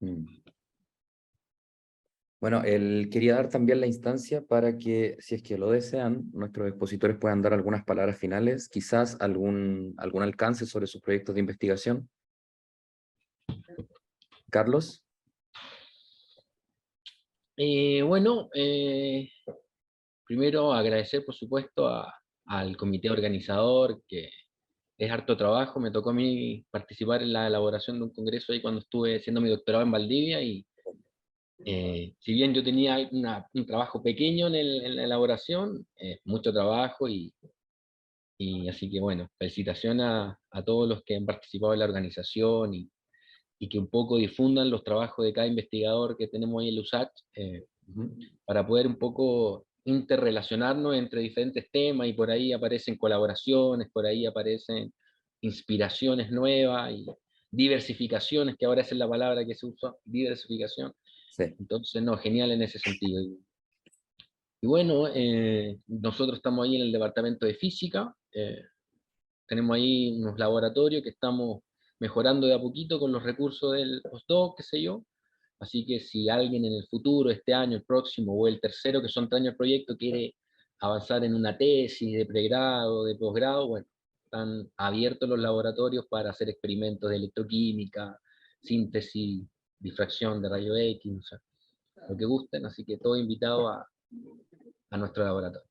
Mm. Bueno, quería dar también la instancia para que, si es que lo desean, nuestros expositores puedan dar algunas palabras finales, quizás algún alcance sobre sus proyectos de investigación. Carlos. Bueno, primero agradecer, por supuesto, al comité organizador, que es harto trabajo. Me tocó a mí participar en la elaboración de un congreso ahí cuando estuve haciendo mi doctorado en Valdivia, y si bien yo tenía un trabajo pequeño en la elaboración, mucho trabajo, y así que bueno, felicitación a todos los que han participado en la organización, y que un poco difundan los trabajos de cada investigador que tenemos ahí en LUSACH, para poder un poco interrelacionarnos entre diferentes temas, y por ahí aparecen colaboraciones, por ahí aparecen inspiraciones nuevas y diversificaciones, que ahora esa es la palabra que se usa, diversificación. Sí. Entonces, no, genial en ese sentido. Y bueno, nosotros estamos ahí en el departamento de física, tenemos ahí unos laboratorios que estamos mejorando de a poquito con los recursos del postdoc, qué sé yo. Así que si alguien en el futuro, este año, el próximo o el tercero, que son 3 años el proyecto, quiere avanzar en una tesis de pregrado, de posgrado, bueno, están abiertos los laboratorios para hacer experimentos de electroquímica, síntesis, difracción de rayos X, o sea, lo que gusten, así que todo invitado a nuestro laboratorio.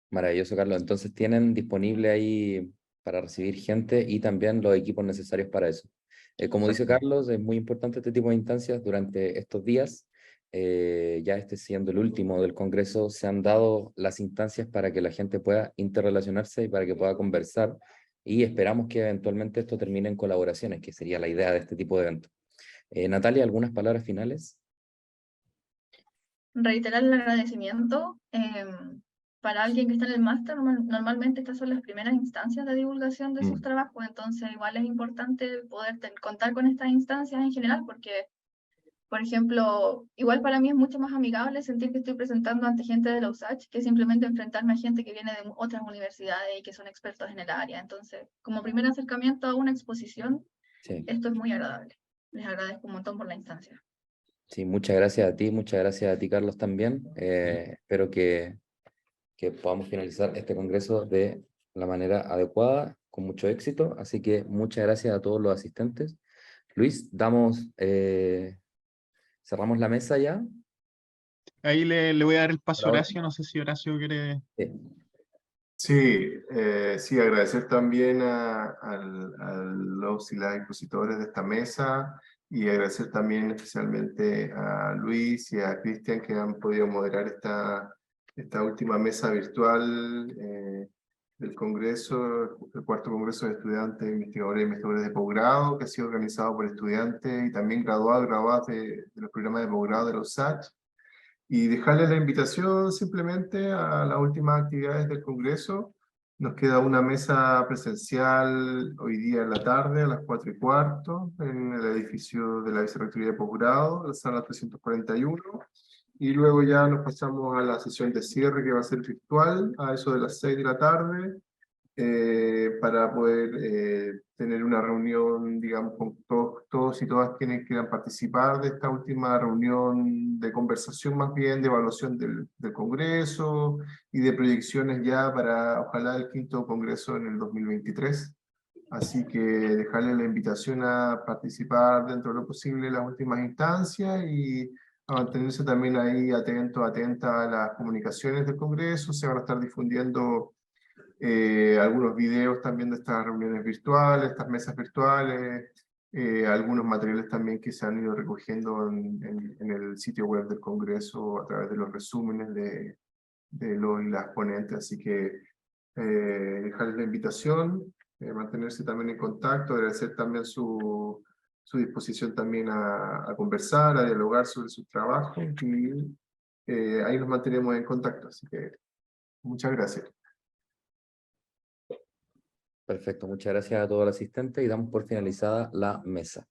Maravilloso, Carlos. Entonces tienen disponible ahí para recibir gente y también los equipos necesarios para eso. Como dice Carlos, es muy importante este tipo de instancias durante estos días. Ya este siendo el último del Congreso, se han dado las instancias para que la gente pueda interrelacionarse y para que pueda conversar, y esperamos que eventualmente esto termine en colaboraciones, que sería la idea de este tipo de eventos. Natalia, ¿algunas palabras finales? Reiterar el agradecimiento. Para alguien que está en el máster, normalmente estas son las primeras instancias de divulgación de sus trabajos, entonces igual es importante poder contar con estas instancias en general, porque, por ejemplo, igual para mí es mucho más amigable sentir que estoy presentando ante gente de la USACH que simplemente enfrentarme a gente que viene de otras universidades y que son expertos en el área. Entonces, como primer acercamiento a una exposición, Sí. esto es muy agradable. Les agradezco un montón por la instancia. Sí, muchas gracias a ti, muchas gracias a ti, Carlos, también. Espero que podamos finalizar este congreso de la manera adecuada, con mucho éxito. Así que muchas gracias a todos los asistentes. Luis, cerramos la mesa ya. Ahí le voy a dar el paso a Ahora. Horacio, no sé si Horacio quiere... Sí. Sí, agradecer también a los y las expositores de esta mesa, y agradecer también especialmente a Luis y a Cristian, que han podido moderar esta última mesa virtual del Congreso, el cuarto Congreso de Estudiantes, Investigadores e Investigadores de Posgrado, que ha sido organizado por estudiantes y también graduadas de los programas de posgrado de los USACH. Y dejarles la invitación simplemente a las últimas actividades del Congreso. Nos queda una mesa presencial hoy día en la tarde, a las 4:15, en el edificio de la Vicerrectoría de Posgrado, la sala 341. Y luego ya nos pasamos a la sesión de cierre, que va a ser virtual, a eso de las 6 de la tarde, para poder tener una reunión, digamos, con todos y todas quienes quieran participar de esta última reunión de conversación, más bien de evaluación del Congreso y de proyecciones ya para, ojalá, el quinto Congreso en el 2023. Así que dejarle la invitación a participar dentro de lo posible en las últimas instancias y a mantenerse también ahí atenta a las comunicaciones del Congreso. Se van a estar difundiendo algunos videos también de estas reuniones virtuales, estas mesas virtuales, algunos materiales también que se han ido recogiendo en el sitio web del Congreso a través de los resúmenes de los y las ponentes. Así que dejarles la invitación, mantenerse también en contacto, agradecer también su disposición también a conversar, a dialogar sobre sus trabajos, y ahí nos mantenemos en contacto. Así que muchas gracias. Perfecto, muchas gracias a todos los asistentes y damos por finalizada la mesa.